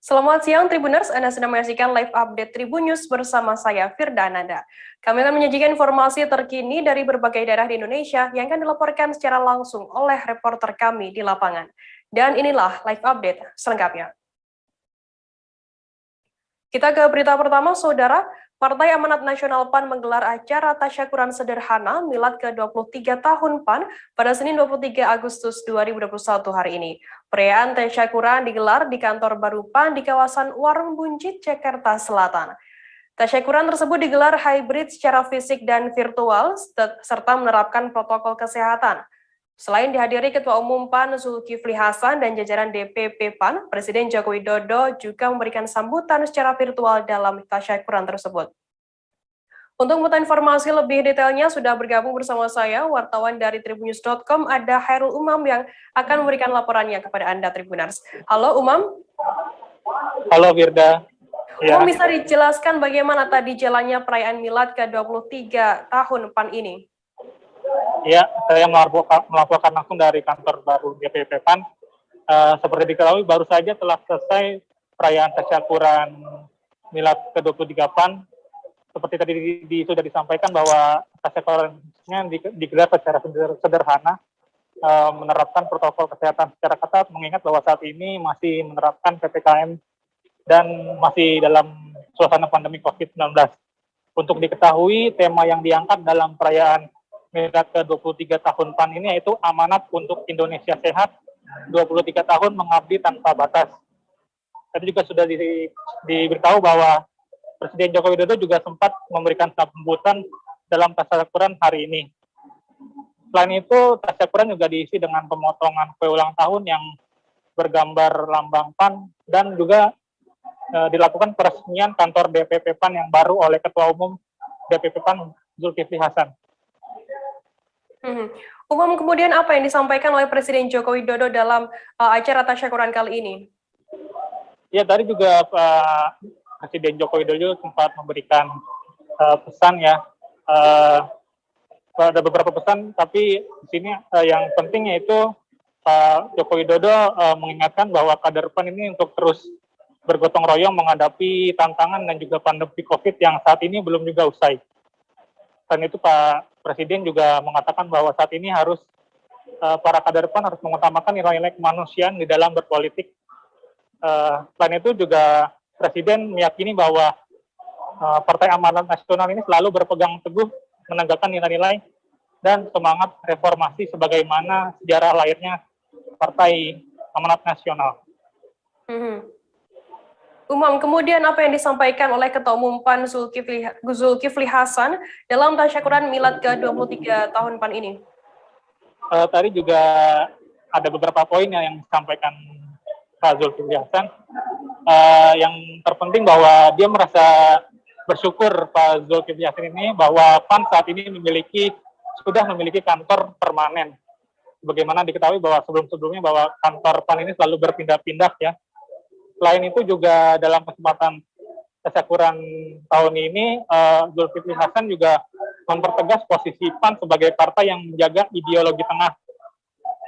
Selamat siang Tribuners, Anda sedang menyaksikan live update Tribun News bersama saya Firda Ananda. Kami akan menyajikan informasi terkini dari berbagai daerah di Indonesia yang akan dilaporkan secara langsung oleh reporter kami di lapangan. Dan inilah live update selengkapnya. Kita ke berita pertama, Saudara. Partai Amanat Nasional PAN menggelar acara tasyakuran sederhana milad ke-23 tahun PAN pada Senin 23 Agustus 2021 hari ini. Perayaan tasyakuran digelar di kantor baru PAN di kawasan Warung Buncit, Jakarta Selatan. Tasyakuran tersebut digelar hybrid secara fisik dan virtual, serta menerapkan protokol kesehatan. Selain dihadiri Ketua Umum PAN Zulkifli Hasan dan jajaran DPP PAN, Presiden Joko Widodo juga memberikan sambutan secara virtual dalam tasyakuran tersebut. Untuk mengetahui informasi lebih detailnya, sudah bergabung bersama saya, wartawan dari tribunnews.com, ada Hairul Umam yang akan memberikan laporannya kepada Anda, Tribuners. Halo, Umam. Halo, Firda. Umam, bisa dijelaskan bagaimana tadi jalannya perayaan Milad ke-23 tahun PAN ini? Ya, saya melaporkan langsung dari kantor baru DPP PAN. Seperti diketahui, baru saja telah selesai perayaan tasyakuran Milad ke-23 PAN. Seperti tadi sudah disampaikan bahwa tasyakurannya digelar secara sederhana, menerapkan protokol kesehatan secara ketat, mengingat bahwa saat ini masih menerapkan PPKM dan masih dalam suasana pandemi COVID-19. Untuk diketahui, tema yang diangkat dalam perayaan Milad ke-23 tahun PAN ini yaitu amanat untuk Indonesia sehat, 23 tahun mengabdi tanpa batas. Tadi juga sudah diberitahu bahwa Presiden Joko Widodo juga sempat memberikan sambutan dalam tasyakuran hari ini. Selain itu, tasyakuran juga diisi dengan pemotongan kue ulang tahun yang bergambar lambang PAN dan juga dilakukan peresmian kantor DPP PAN yang baru oleh Ketua Umum DPP PAN Zulkifli Hasan. Umam, kemudian apa yang disampaikan oleh Presiden Joko Widodo dalam acara tasyakuran kali ini? Ya, tadi juga Presiden Joko Widodo sempat memberikan pesan ya. Ada beberapa pesan, tapi di sini yang penting yaitu Pak Joko Widodo mengingatkan bahwa kader PAN ini untuk terus bergotong royong menghadapi tantangan dan juga pandemi COVID yang saat ini belum juga usai. Selain itu Pak Presiden juga mengatakan bahwa saat ini harus para kader PAN harus mengutamakan nilai-nilai kemanusiaan di dalam berpolitik. Selain itu juga Presiden meyakini bahwa Partai Amanat Nasional ini selalu berpegang teguh menegakkan nilai-nilai dan semangat reformasi sebagaimana sejarah lahirnya Partai Amanat Nasional. Umam, kemudian apa yang disampaikan oleh Ketua Umum PAN Zulkifli Hasan dalam tasyakuran Milad ke-23 tahun PAN ini? Tadi juga ada beberapa poin yang disampaikan Pak Zulkifli Hasan. Yang terpenting bahwa dia merasa bersyukur Pak Zulkifli Hasan ini bahwa PAN saat ini sudah memiliki kantor permanen. Bagaimana diketahui bahwa sebelum-sebelumnya bahwa kantor PAN ini selalu berpindah-pindah ya. Selain itu juga dalam kesempatan tasyakuran tahun ini, Zulkifli Hasan juga mempertegas posisi PAN sebagai partai yang menjaga ideologi tengah.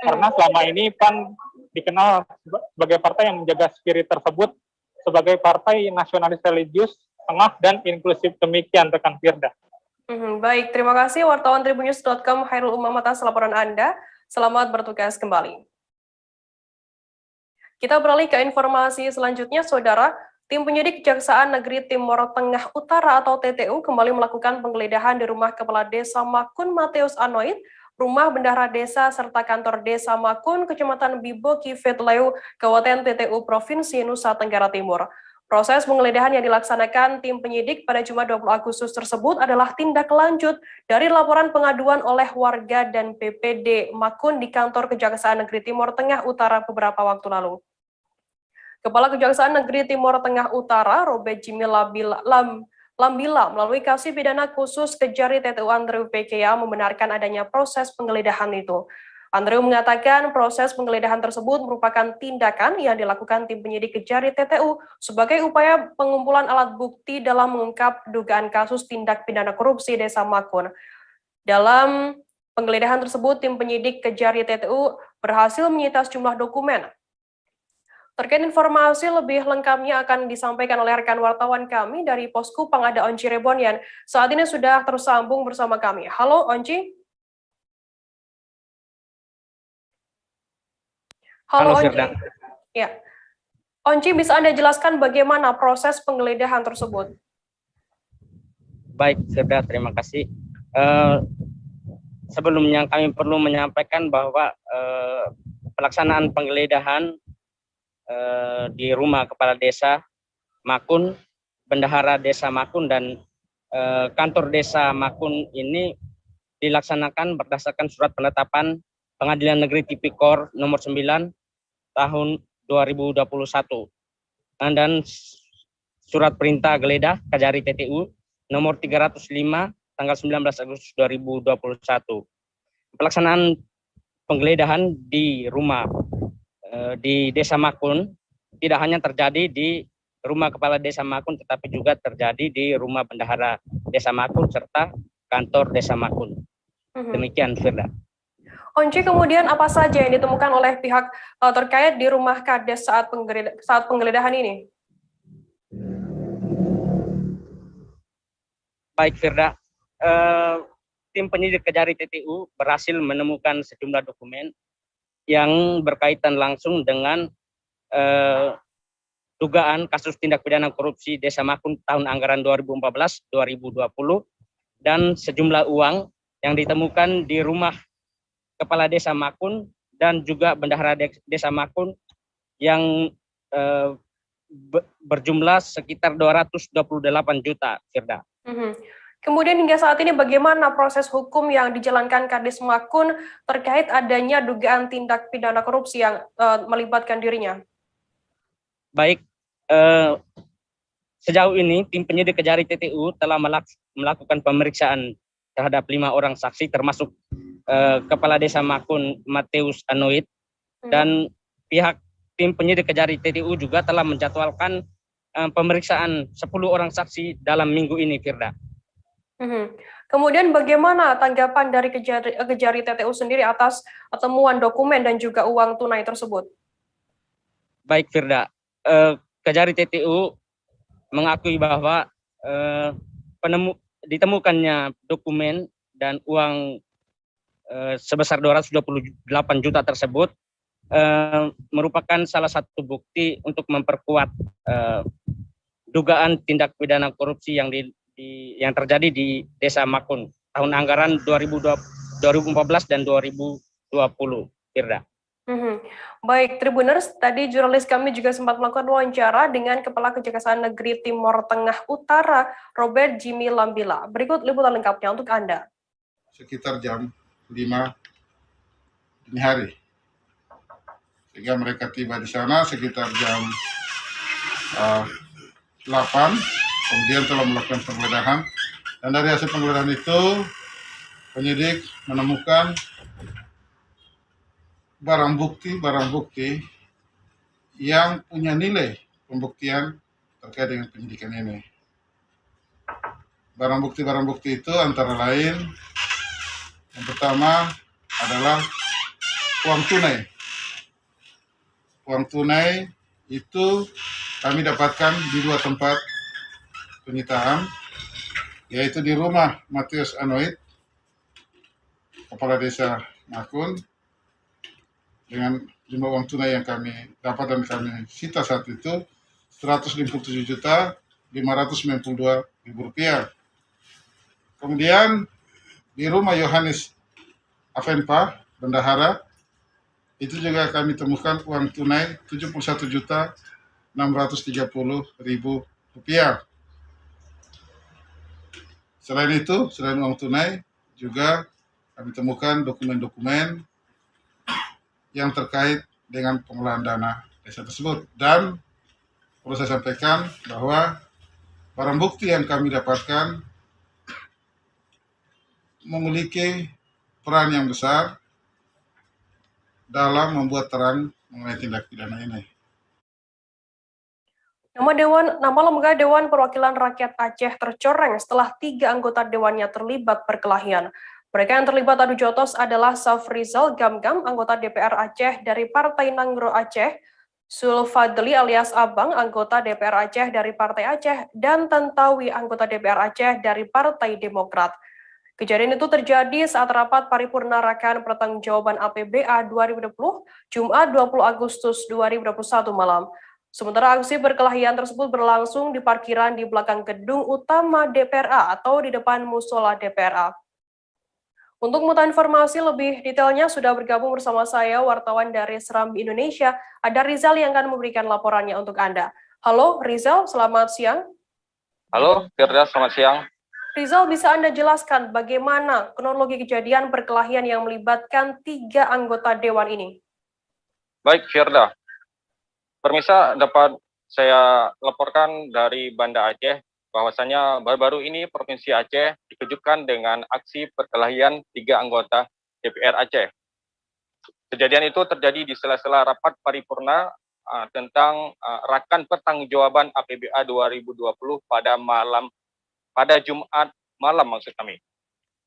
Karena selama ini PAN dikenal sebagai partai yang menjaga spirit tersebut sebagai partai nasionalis religius, tengah, dan inklusif. Demikian rekan Firda. Baik, terima kasih wartawan tribunnews.com Hairul Umam atas laporan Anda. Selamat bertugas kembali. Kita beralih ke informasi selanjutnya, Saudara. Tim penyidik Kejaksaan Negeri Timur Tengah Utara atau TTU kembali melakukan penggeledahan di rumah Kepala Desa Makun Mateus Anoid, rumah bendahara desa, serta kantor desa Makun, Kecamatan Bibo, Kivetleu, Kabupaten TTU Provinsi Nusa Tenggara Timur. Proses penggeledahan yang dilaksanakan tim penyidik pada Jumat 20 Agustus tersebut adalah tindak lanjut dari laporan pengaduan oleh warga dan PPD Makun di kantor Kejaksaan Negeri Timur Tengah Utara beberapa waktu lalu. Kepala Kejaksaan Negeri Timur Tengah Utara, Robert Jimmy Lambila, melalui Kasih Pidana Khusus Kejari TTU Andrew PKA membenarkan adanya proses penggeledahan itu. Andrew mengatakan proses penggeledahan tersebut merupakan tindakan yang dilakukan tim penyidik Kejari TTU sebagai upaya pengumpulan alat bukti dalam mengungkap dugaan kasus tindak pidana korupsi Desa Makun. Dalam penggeledahan tersebut, tim penyidik Kejari TTU berhasil menyita sejumlah dokumen. Terkait informasi lebih lengkapnya akan disampaikan oleh rekan wartawan kami dari Posko Pangada Onci Cirebon yang saat ini sudah tersambung bersama kami. Halo Onci. Halo Halo Onci. Firda. Ya. Onci, bisa Anda jelaskan bagaimana proses penggeledahan tersebut? Baik Firda, terima kasih. Sebelumnya kami perlu menyampaikan bahwa pelaksanaan penggeledahan di rumah kepala desa Makun, bendahara desa Makun dan kantor desa Makun ini dilaksanakan berdasarkan surat penetapan Pengadilan Negeri Tipikor nomor 9 tahun 2021 dan surat perintah geledah Kajari TTU nomor 305 tanggal 19 Agustus 2021. Pelaksanaan penggeledahan di rumah di Desa Makun tidak hanya terjadi di rumah kepala Desa Makun, tetapi juga terjadi di rumah bendahara Desa Makun serta kantor Desa Makun. Demikian, Firda. Onci, kemudian apa saja yang ditemukan oleh pihak terkait di rumah Kades saat penggeledahan ini? Baik, Firda. Tim penyidik Kejari TTU berhasil menemukan sejumlah dokumen yang berkaitan langsung dengan dugaan kasus tindak pidana korupsi Desa Makun tahun anggaran 2014-2020 dan sejumlah uang yang ditemukan di rumah kepala Desa Makun dan juga bendahara Desa Makun yang berjumlah sekitar 228 juta, Firda. Kemudian hingga saat ini bagaimana proses hukum yang dijalankan Kades Makun terkait adanya dugaan tindak pidana korupsi yang melibatkan dirinya? Baik, sejauh ini tim penyidik Kejari TTU telah melakukan pemeriksaan terhadap 5 orang saksi termasuk Kepala Desa Makun Mateus Anoid dan pihak tim penyidik Kejari TTU juga telah menjadwalkan pemeriksaan 10 orang saksi dalam minggu ini, Firda. Kemudian bagaimana tanggapan dari Kejari TTU sendiri atas temuan dokumen dan juga uang tunai tersebut? Baik, Firda. Kejari TTU mengakui bahwa ditemukannya dokumen dan uang sebesar 228 juta tersebut merupakan salah satu bukti untuk memperkuat dugaan tindak pidana korupsi yang terjadi di Desa Makun tahun anggaran 2014 dan 2020, Firda. Baik, Tribuners, tadi jurnalis kami juga sempat melakukan wawancara dengan Kepala Kejaksaan Negeri Timur Tengah Utara, Robert Jimmy Lambila. Berikut liputan lengkapnya untuk Anda. Sekitar jam 5 dini hari, sehingga mereka tiba di sana sekitar jam 8, kemudian telah melakukan penggeledahan, dan dari hasil penggeledahan itu penyidik menemukan barang bukti yang punya nilai pembuktian terkait dengan penyidikan ini. Barang bukti itu antara lain, yang pertama adalah uang tunai. Uang tunai itu kami dapatkan di 2 tempat penyitaan, yaitu di rumah Mateus Anoid, Kepala Desa Makun, dengan jumlah uang tunai yang kami dapat dan kami sita saat itu 157.592.000 rupiah. Kemudian di rumah Yohanes Avenpa, bendahara, itu juga kami temukan uang tunai 71.630.000 rupiah. Selain itu, selain uang tunai, juga kami temukan dokumen-dokumen yang terkait dengan pengelolaan dana desa tersebut. Dan perlu saya sampaikan bahwa barang bukti yang kami dapatkan memiliki peran yang besar dalam membuat terang mengenai tindak pidana ini. Nama lembaga Dewan Perwakilan Rakyat Aceh tercoreng setelah 3 anggota dewannya terlibat perkelahian. Mereka yang terlibat adu jotos adalah Safrizal Gamgam, anggota DPR Aceh dari Partai Nanggro Aceh, Zulfadli alias Abang, anggota DPR Aceh dari Partai Aceh, dan Tantawi, anggota DPR Aceh dari Partai Demokrat. Kejadian itu terjadi saat rapat paripurna Rakan Pertanggungjawaban APBA 2020, Jumat 20 Agustus 2021 malam. Sementara aksi perkelahian tersebut berlangsung di parkiran di belakang gedung utama DPRA atau di depan musola DPRA. Untuk mengetahui informasi lebih detailnya sudah bergabung bersama saya wartawan dari Serambi Indonesia, ada Rizal yang akan memberikan laporannya untuk Anda. Halo Rizal, selamat siang. Halo Firda, selamat siang. Rizal, bisa Anda jelaskan bagaimana kronologi kejadian perkelahian yang melibatkan 3 anggota Dewan ini? Baik Firda, permisa dapat saya laporkan dari Banda Aceh bahwasanya baru-baru ini Provinsi Aceh dikejutkan dengan aksi perkelahian 3 anggota DPR Aceh. Kejadian itu terjadi di sela-sela rapat paripurna tentang Rakan Pertanggungjawaban APBA 2020 pada Jumat malam maksud kami.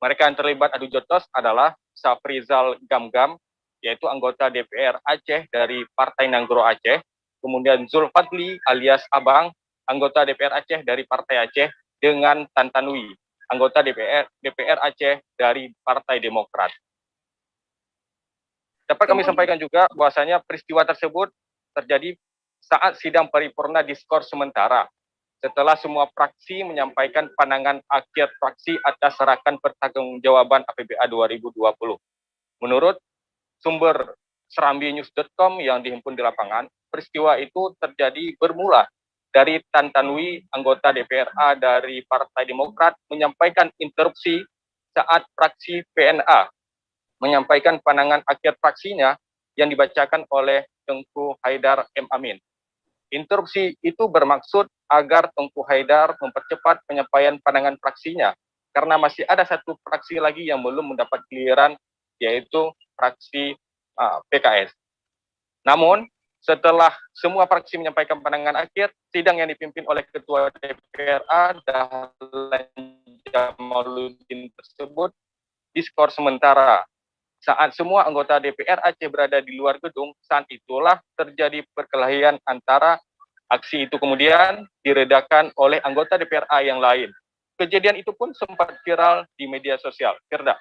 Mereka yang terlibat adu jotos adalah Safrizal Gamgam, yaitu anggota DPR Aceh dari Partai Nanggro Aceh, kemudian Zulfadli alias Abang, anggota DPR Aceh dari Partai Aceh, dengan Tantanwi, anggota DPR Aceh dari Partai Demokrat. Dapat kami sampaikan juga bahwasanya peristiwa tersebut terjadi saat sidang paripurna diskors sementara, setelah semua fraksi menyampaikan pandangan akhir fraksi atas Rakan Pertanggungjawaban APBA 2020. Menurut sumber serambinews.com yang dihimpun di lapangan, peristiwa itu terjadi bermula dari Tantanwi, anggota DPRA dari Partai Demokrat, menyampaikan interupsi saat fraksi PNA menyampaikan pandangan akhir fraksinya yang dibacakan oleh Tengku Haidar M. Amin. Interupsi itu bermaksud agar Tengku Haidar mempercepat penyampaian pandangan fraksinya, karena masih ada satu fraksi lagi yang belum mendapat giliran, yaitu fraksi PKS. Namun, setelah semua fraksi menyampaikan pandangan akhir, sidang yang dipimpin oleh Ketua DPRA Dahlan Jamaluddin tersebut diskors sementara. Saat semua anggota DPR Aceh berada di luar gedung, saat itulah terjadi perkelahian antara. Aksi itu kemudian diredakan oleh anggota DPRA yang lain. Kejadian itu pun sempat viral di media sosial. Firda.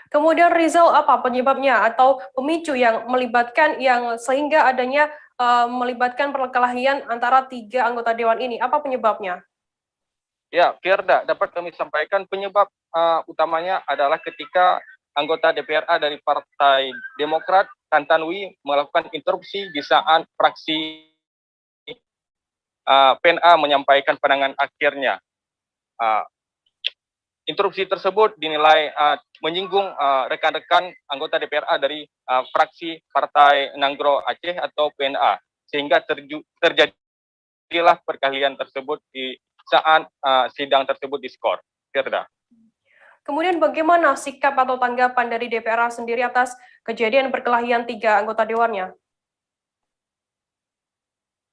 Kemudian Rizal, apa penyebabnya atau pemicu yang melibatkan sehingga adanya melibatkan perkelahian antara 3 anggota Dewan ini? Apa penyebabnya? Ya, Firda, dapat kami sampaikan penyebab utamanya adalah ketika anggota DPRA dari Partai Demokrat, Tantanwi, melakukan interupsi di saat fraksi PNA menyampaikan pandangan akhirnya. Interupsi tersebut dinilai menyinggung rekan-rekan anggota DPRA dari fraksi Partai Nanggro Aceh atau PNA, sehingga terjadilah perkelahian tersebut di saat sidang tersebut diskors. Firda. Kemudian bagaimana sikap atau tanggapan dari DPRA sendiri atas kejadian perkelahian 3 anggota dewannya?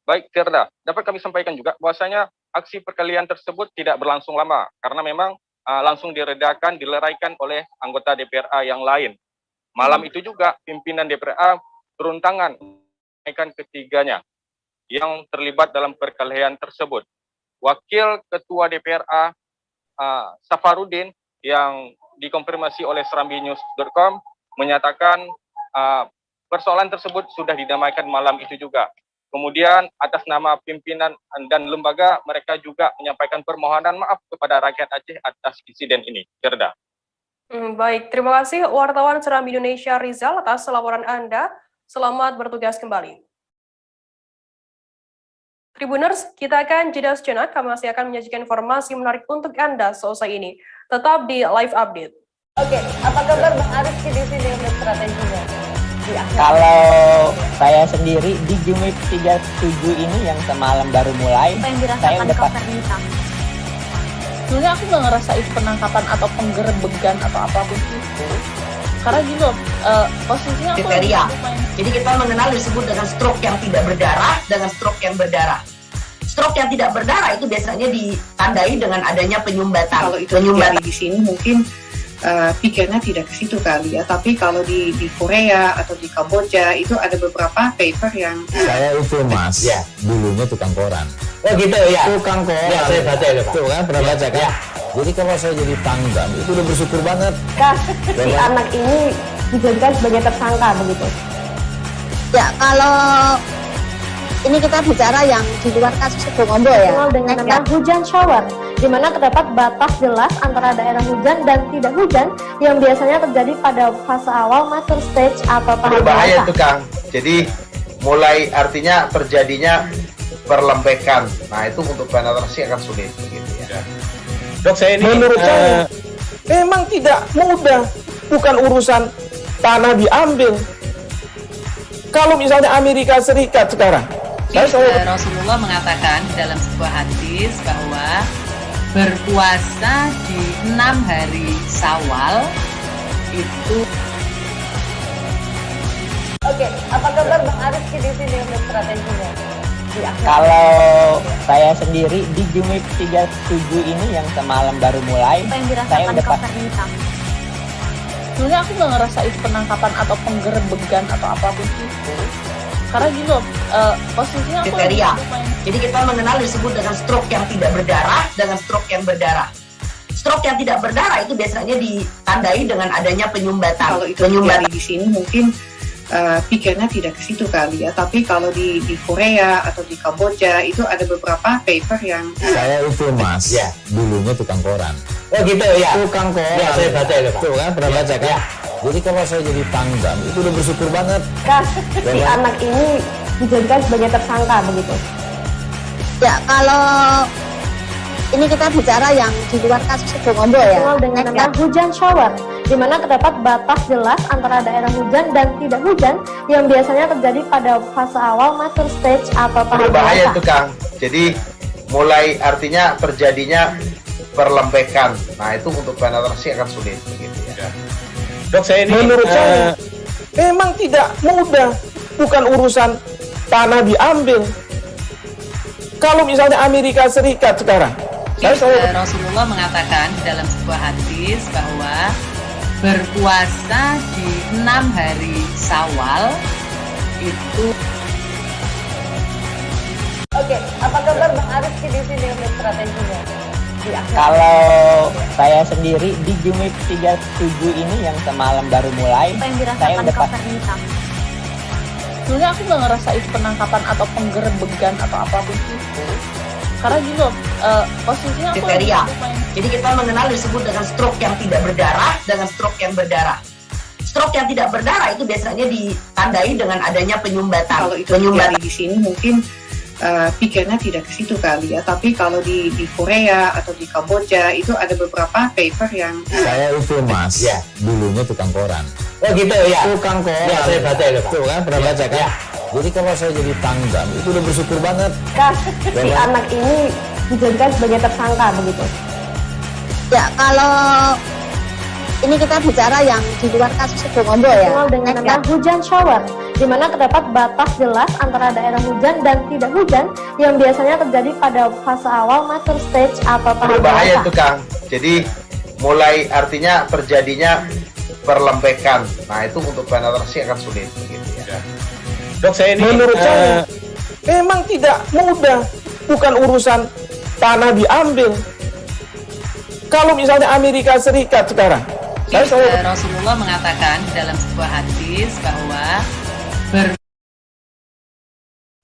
Baik, Firda, dapat kami sampaikan juga bahwasanya aksi perkelahian tersebut tidak berlangsung lama, karena memang langsung dileraikan oleh anggota DPRA yang lain. Malam itu juga pimpinan DPRA turun tangan menaikkan ketiganya yang terlibat dalam perkelahian tersebut. Wakil Ketua DPRA Safarudin yang dikonfirmasi oleh serambinews.com menyatakan persoalan tersebut sudah didamaikan malam itu juga. Kemudian atas nama pimpinan dan lembaga, mereka juga menyampaikan permohonan maaf kepada rakyat Aceh atas insiden ini. Firda. Baik, terima kasih wartawan Serambi Indonesia Rizal atas laporan Anda. Selamat bertugas kembali. Tribuners, kita akan jeda sejenak. Kami masih akan menyajikan informasi menarik untuk Anda selesai ini. Tetap di live update. Oke, apa kabar Bang Arif di sini untuk strateginya? Kalau saya sendiri di Jumip 37 ini yang semalam baru mulai, apa yang saya dirasakan udah Kopernita? Sebenarnya aku nggak ngerasa itu penangkapan atau penggerebegan atau apapun itu. Karena gini loh, posisinya aku kriteria. Jadi kita mengenal disebut dengan stroke yang tidak berdarah dengan stroke yang berdarah. Stroke yang tidak berdarah itu biasanya ditandai dengan adanya penyumbatan. Kalau itu terjadi di sini mungkin pikirnya tidak ke situ kali ya, tapi kalau di Korea atau di Kamboja itu ada beberapa paper yang saya itu mas, ya dulunya tukang koran. Oh gitu ya. Tukang koran. Ya saya baca itu Pak. Tuh kan pernah baca kan? Ya. Jadi kalau saya jadi pangdam itu udah bersyukur banget. Si anak ini dijadikan sebagai tersangka begitu. Ya, kalau ini kita bicara yang di luar kasus Sibolombo ya. Dengan nama hujan shower, di mana terdapat batas jelas antara daerah hujan dan tidak hujan yang biasanya terjadi pada fase awal mature stage atau tahap berbahaya itu Kang. Jadi mulai artinya terjadinya perlembekan. Nah itu untuk penetrasi akan sulit begitu ya. Dok, saya ini menurut saya memang tidak mudah, bukan urusan tanah diambil. Kalau misalnya Amerika Serikat sekarang, Rasulullah mengatakan dalam sebuah hadis bahwa berpuasa di 6 hari Syawal itu. Oke, apa kabar Bang Arif di sini untuk strateginya? Kalau saya sendiri di Jumip 37 ini yang semalam baru mulai, saya udah sebenarnya aku nggak ngerasa itu penangkapan atau penggerebegan atau apapun itu, karena gini loh, posisinya aku kriteria. Jadi kita mengenal disebut dengan stroke yang tidak berdarah dengan stroke yang berdarah. Stroke yang tidak berdarah itu biasanya ditandai dengan adanya penyumbatan. Kalau itu terjadi di sini mungkin pikirnya tidak ke situ kali ya, tapi kalau di Korea atau di Kamboja itu ada beberapa paper yang saya itu mas, ya dulunya tukang koran. Oh gitu ya. Tukang koran. Ya saya baca itu Pak. Tuh kan pernah baca kan? Ya. Jadi kalau saya jadi pangdam itu udah bersyukur banget. Si anak ini dijadikan sebagai tersangka begitu. Ya, kalau ini kita bicara yang di luar kasus Sibolombo ya. Dengan nama hujan shower, di mana terdapat batas jelas antara daerah hujan dan tidak hujan yang biasanya terjadi pada fase awal mature stage atau tahap berbahaya itu Kang. Jadi mulai artinya terjadinya perlembekan. Nah itu untuk penetrasi akan sulit begitu ya. Dok, saya ini menurut saya memang tidak mudah, bukan urusan tanah diambil. Kalau misalnya Amerika Serikat sekarang, Rasulullah mengatakan dalam sebuah hadis bahwa berpuasa di 6 hari Syawal itu. Oke, apa kabar Bang Arif di sini untuk strateginya? Kalau saya sendiri di Jumip 37 ini yang semalam baru mulai, saya udah sebenarnya aku nggak ngerasa itu penangkapan atau penggerebegan atau apapun itu, karena gini loh, posisinya aku kriteria. Jadi kita mengenal disebut dengan stroke yang tidak berdarah dengan stroke yang berdarah. Stroke yang tidak berdarah itu biasanya ditandai dengan adanya penyumbatan. Kalau itu terjadi di sini mungkin pikirnya tidak ke situ kali ya, tapi kalau di Korea atau di Kamboja itu ada beberapa paper yang saya itu mas, ya dulunya tukang koran. Oh gitu ya. Tukang koran. Ya saya baca itu Pak. Tuh kan pernah baca kan? Ya. Jadi kalau saya jadi pangdam itu udah bersyukur banget. Si anak ini dijadikan sebagai tersangka begitu. Ya, kalau ini kita bicara yang di luar kasus Sibolombo ya. Dengan nama hujan shower, di mana terdapat batas jelas antara daerah hujan dan tidak hujan yang biasanya terjadi pada fase awal mature stage atau tahap berbahaya itu Kang. Jadi mulai artinya terjadinya perlembekan. Nah itu untuk penetrasi akan sulit begitu ya. Dok, saya ini menurut saya memang tidak mudah, bukan urusan tanah diambil. Kalau misalnya Amerika Serikat sekarang, Rasulullah mengatakan dalam sebuah hadis bahwa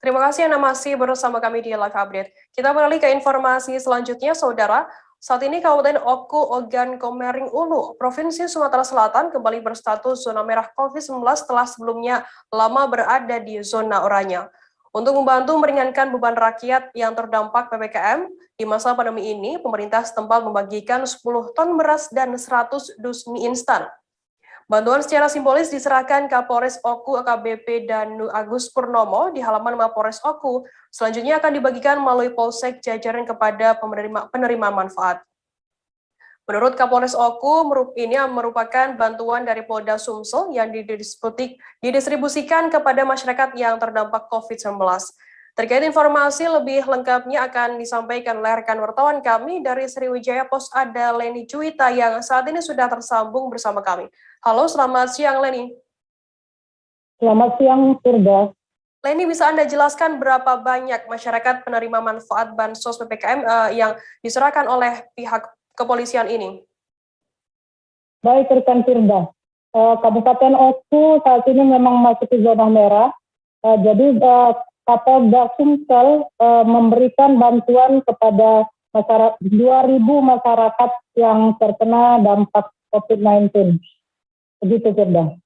Terima kasih Anda masih bersama kami di Live Update. Kita beralih ke informasi selanjutnya, Saudara. Saat ini Kabupaten Oku Ogan Komering Ulu, Provinsi Sumatera Selatan kembali berstatus zona merah COVID-19 setelah sebelumnya lama berada di zona oranye. Untuk membantu meringankan beban rakyat yang terdampak PPKM, di masa pandemi ini, pemerintah setempat membagikan 10 ton beras dan 100 dus mie instan. Bantuan secara simbolis diserahkan Kapolres Oku AKBP Danu Agus Purnomo di halaman Mapolres Oku. Selanjutnya akan dibagikan melalui Polsek jajaran kepada penerima manfaat. Menurut Kapolres Oku, ini merupakan bantuan dari Polda Sumsel yang didistribusikan kepada masyarakat yang terdampak COVID-19. Terkait informasi lebih lengkapnya akan disampaikan oleh rekan wartawan kami dari Sriwijaya Pos, ada Leni Cuita yang saat ini sudah tersambung bersama kami. Halo, selamat siang Leni. Selamat siang, Firda. Leni, bisa Anda jelaskan berapa banyak masyarakat penerima manfaat Bansos PPKM yang diserahkan oleh pihak kepolisian ini? Baik, rekan Firda. Kabupaten Oku saat ini memang masuk ke zona merah. Jadi Kapolda Sumsel memberikan bantuan kepada masyarakat 2.000 masyarakat yang terkena dampak COVID-19. Begitu, Firda.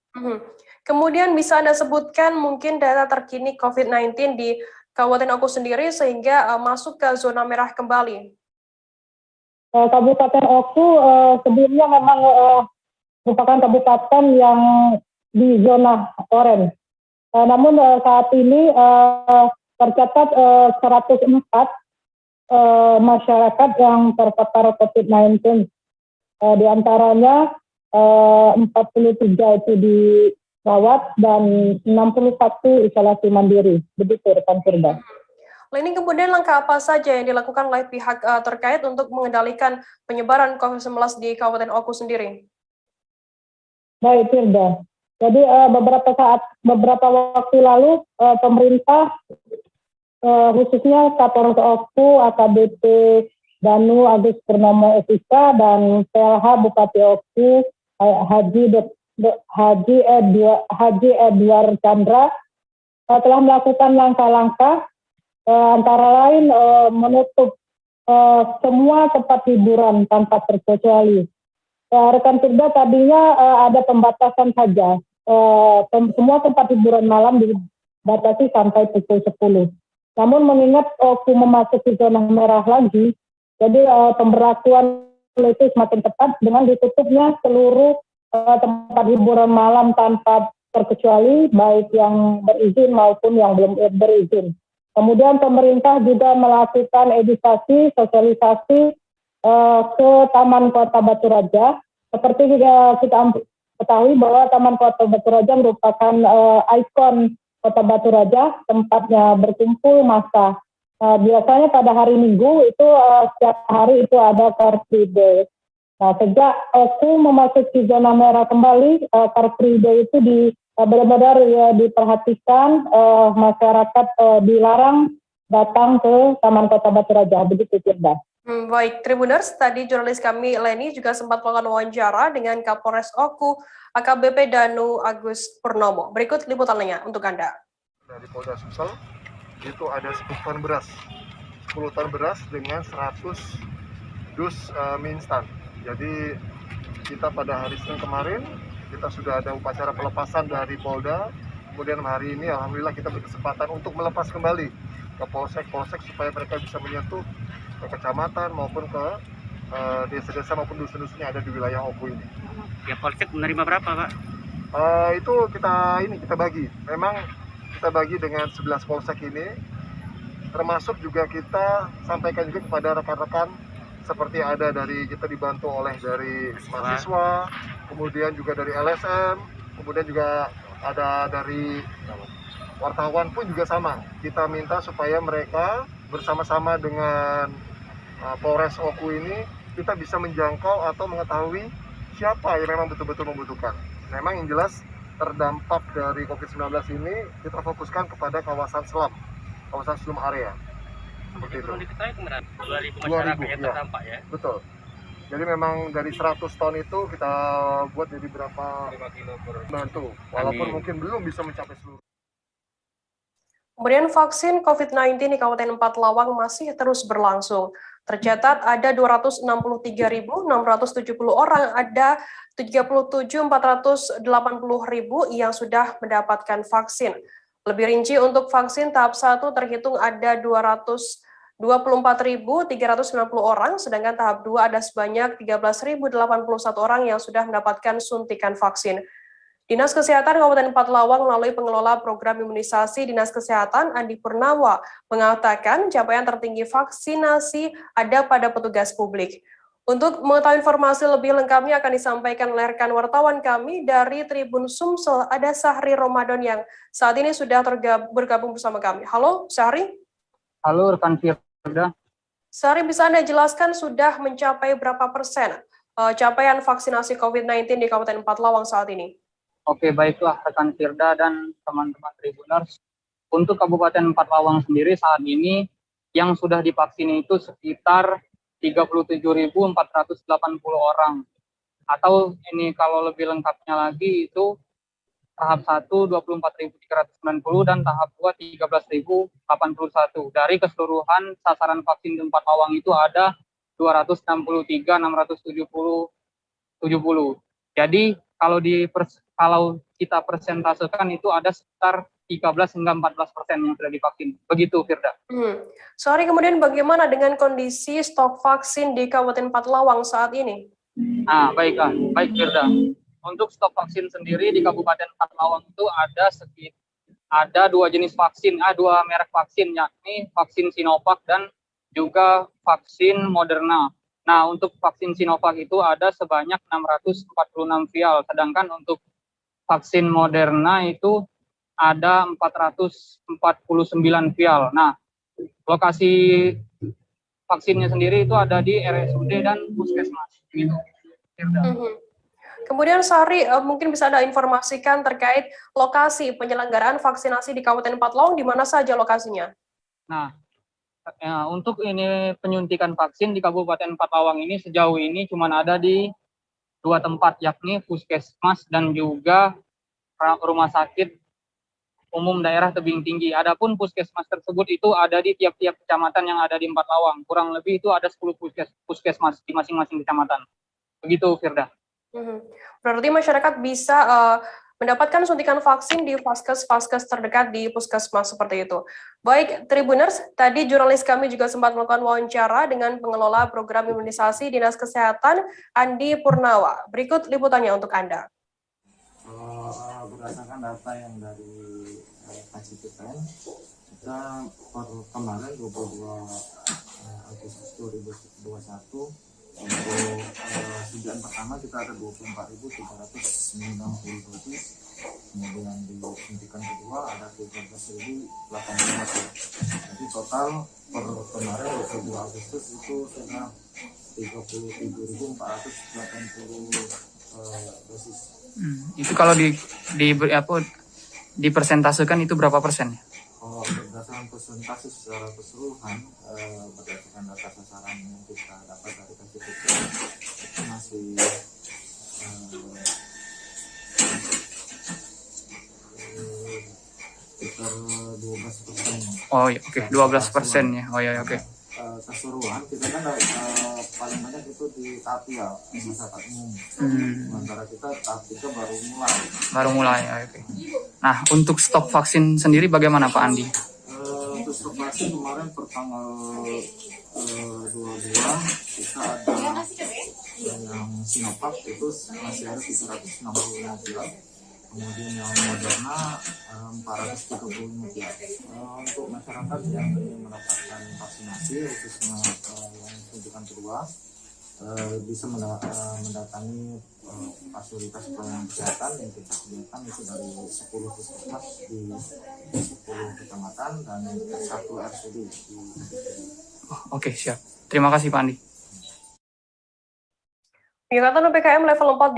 Kemudian bisa Anda sebutkan mungkin data terkini COVID-19 di Kabupaten Oku sendiri sehingga masuk ke zona merah kembali. Kabupaten Oku sebelumnya memang merupakan kabupaten yang di zona oranye. Namun saat ini tercatat 104 masyarakat yang terpapar COVID-19. Di antaranya 43 itu dirawat dan 61 isolasi mandiri. Begitu, rekan Firda. Leni, kemudian langkah apa saja yang dilakukan oleh pihak terkait untuk mengendalikan penyebaran COVID-19 di Kabupaten Oku sendiri? Baik, Firda. Jadi beberapa waktu lalu pemerintah khususnya Kapolres Oku, AKBP Danu Agus Purnomo SIK dan PLH Bupati Oku Haji Edward Chandra telah melakukan langkah-langkah antara lain menutup semua tempat hiburan tanpa terkecuali. Rekan Firda, tadinya ada pembatasan saja. Semua tempat hiburan malam dibatasi sampai pukul 10. Namun mengingat Oku memasuki zona merah lagi, jadi pemberlakuan itu semakin ketat dengan ditutupnya seluruh tempat hiburan malam tanpa terkecuali, baik yang berizin maupun yang belum berizin. Kemudian pemerintah juga melakukan edukasi, sosialisasi ke Taman Kota Batu Raja. Seperti kita ketahui bahwa Taman Kota Batu Raja merupakan ikon Kota Batu Raja, tempatnya berkumpul massa. Biasanya pada hari Minggu itu setiap hari itu ada Car Free Day. Nah, sejak Oku memasuki zona merah kembali, Car Free Day itu benar-benar diperhatikan, masyarakat dilarang datang ke Taman Kota Batu Raja. Begitu, Firda. Baik, Tribuners, tadi jurnalis kami Leni juga sempat melakukan wawancara dengan Kapolres Oku, AKBP Danu Agus Purnomo. Berikut liputannya untuk Anda. Dari Polda Sumsel, itu ada 10 ton beras. 10 ton beras dengan 100 dus mie instan. Jadi kita pada hari Senin kemarin, kita sudah ada upacara pelepasan dari Polda. Kemudian hari ini Alhamdulillah kita berkesempatan untuk melepas kembali ke polsek-polsek supaya mereka bisa menyentuh ke kecamatan maupun ke desa-desa maupun dusun-dusun yang ada di wilayah Oku ini. Ya, polsek menerima berapa, Pak? Itu kita bagi. Memang kita bagi dengan 11 polsek ini, termasuk juga kita sampaikan juga kepada rekan-rekan seperti ada dari kita dibantu oleh dari mahasiswa, kemudian juga dari LSM, kemudian juga ada dari wartawan pun juga sama. Kita minta supaya mereka bersama-sama dengan Polres Oku ini kita bisa menjangkau atau mengetahui siapa yang memang betul-betul membutuhkan. Memang yang jelas terdampak dari COVID-19 ini kita fokuskan kepada kawasan selam, kawasan slum area. Seperti itu. 2.000 masyarakat yang terdampak ya? Betul. Jadi memang dari 100 ton itu kita buat jadi berapa 5 kilo per bantu. Walaupun mungkin belum bisa mencapai seluruh. Kemudian vaksin COVID-19 di Kabupaten 4 Lawang masih terus berlangsung. Tercatat ada 263.670 orang, ada 37.480.000 yang sudah mendapatkan vaksin. Lebih rinci untuk vaksin tahap 1 terhitung ada 224.390 orang, sedangkan tahap 2 ada sebanyak 13.081 orang yang sudah mendapatkan suntikan vaksin. Dinas Kesehatan Kabupaten 4 Lawang melalui pengelola program imunisasi Dinas Kesehatan Andi Purnawa mengatakan capaian tertinggi vaksinasi ada pada petugas publik. Untuk mengetahui informasi lebih lengkapnya akan disampaikan oleh rekan wartawan kami dari Tribun Sumsel, ada Syahri Ramadan yang saat ini sudah bergabung bersama kami. Halo, Syahri. Halo, rekan Firda. Syahri, bisa Anda jelaskan sudah mencapai berapa persen capaian vaksinasi COVID-19 di Kabupaten Empat Lawang saat ini? Oke, baiklah rekan Firda dan teman-teman Tribuners. Untuk Kabupaten Empat Lawang sendiri saat ini yang sudah divaksin itu sekitar 37.480 orang. Atau ini kalau lebih lengkapnya lagi itu tahap 1 24.390 dan tahap 2 13.081. Dari keseluruhan sasaran vaksin di Empat Lawang itu ada 263.670. Jadi kalau kita persentasekan itu ada sekitar 13 hingga 14% yang sudah divaksin. Begitu, Firda. Sorry, kemudian bagaimana dengan kondisi stok vaksin di Kabupaten Empat Lawang saat ini? Nah, baiklah. Baik, Firda. Untuk stok vaksin sendiri di Kabupaten Empat Lawang itu ada dua jenis vaksin, dua merek vaksin, yakni vaksin Sinovac dan juga vaksin Moderna. Nah, untuk vaksin Sinovac itu ada sebanyak 646 vial, sedangkan untuk vaksin Moderna itu ada 449 vial. Nah, lokasi vaksinnya sendiri itu ada di RSUD dan Puskesmas. Gitu. Kemudian Syahri, mungkin bisa Anda informasikan terkait lokasi penyelenggaraan vaksinasi di Kabupaten Empat Lawang, di mana saja lokasinya? Nah, untuk ini penyuntikan vaksin di Kabupaten Empat Lawang ini sejauh ini cuma ada di dua tempat, yakni Puskesmas dan juga Rumah Sakit Umum Daerah Tebing Tinggi. Adapun puskesmas tersebut itu ada di tiap-tiap kecamatan yang ada di Empat Lawang. Kurang lebih itu ada 10 puskesmas di masing-masing kecamatan. Begitu, Firda. Berarti masyarakat bisa mendapatkan suntikan vaksin di vaskes-vaskes terdekat di puskesmas seperti itu. Baik, Tribuners, tadi jurnalis kami juga sempat melakukan wawancara dengan pengelola program imunisasi Dinas Kesehatan, Andi Purnawa. Berikut liputannya untuk Anda. Berdasarkan data yang dari KCPTN, kita per kemarin 22 Agustus 2021 untuk suntikan pertama kita ada 24.390 dosis, kemudian di suntikan kedua ada 13.080. Jadi total per kemarin 22 Agustus itu sudah 37.480 dosis. Itu kalau dipersentasekan itu berapa persen? Kalau berdasarkan persentase secara keseluruhan, berdasarkan data sasaran yang kita dapat dari KCPT, itu masih sekitar 12%. Oh ya, oke, 12% ya. Oh ya, oke. Keseluruhan kita kan paling banyak itu di tahap 3 masyarakat umum. Sementara kita tahap 3 baru mulai. Oke. Nah, untuk stok vaksin sendiri bagaimana Pak Andi? Untuk stok vaksin kemarin per tanggal 22 kita ada yang Sinovac itu masih ada 365 vial. Kemudian yang Moderna 435 vial. Untuk masyarakat yang ingin mendapatkan vaksinasi khususnya yang suntikan kedua bisa mendatangi fasilitas pelayanan kesehatan yang kita sediakan itu dari 10 puskesmas di 10 kecamatan dan 1 RSUD. Oke, siap. Terima kasih Pak Andi. Penyekatan PPKM level 4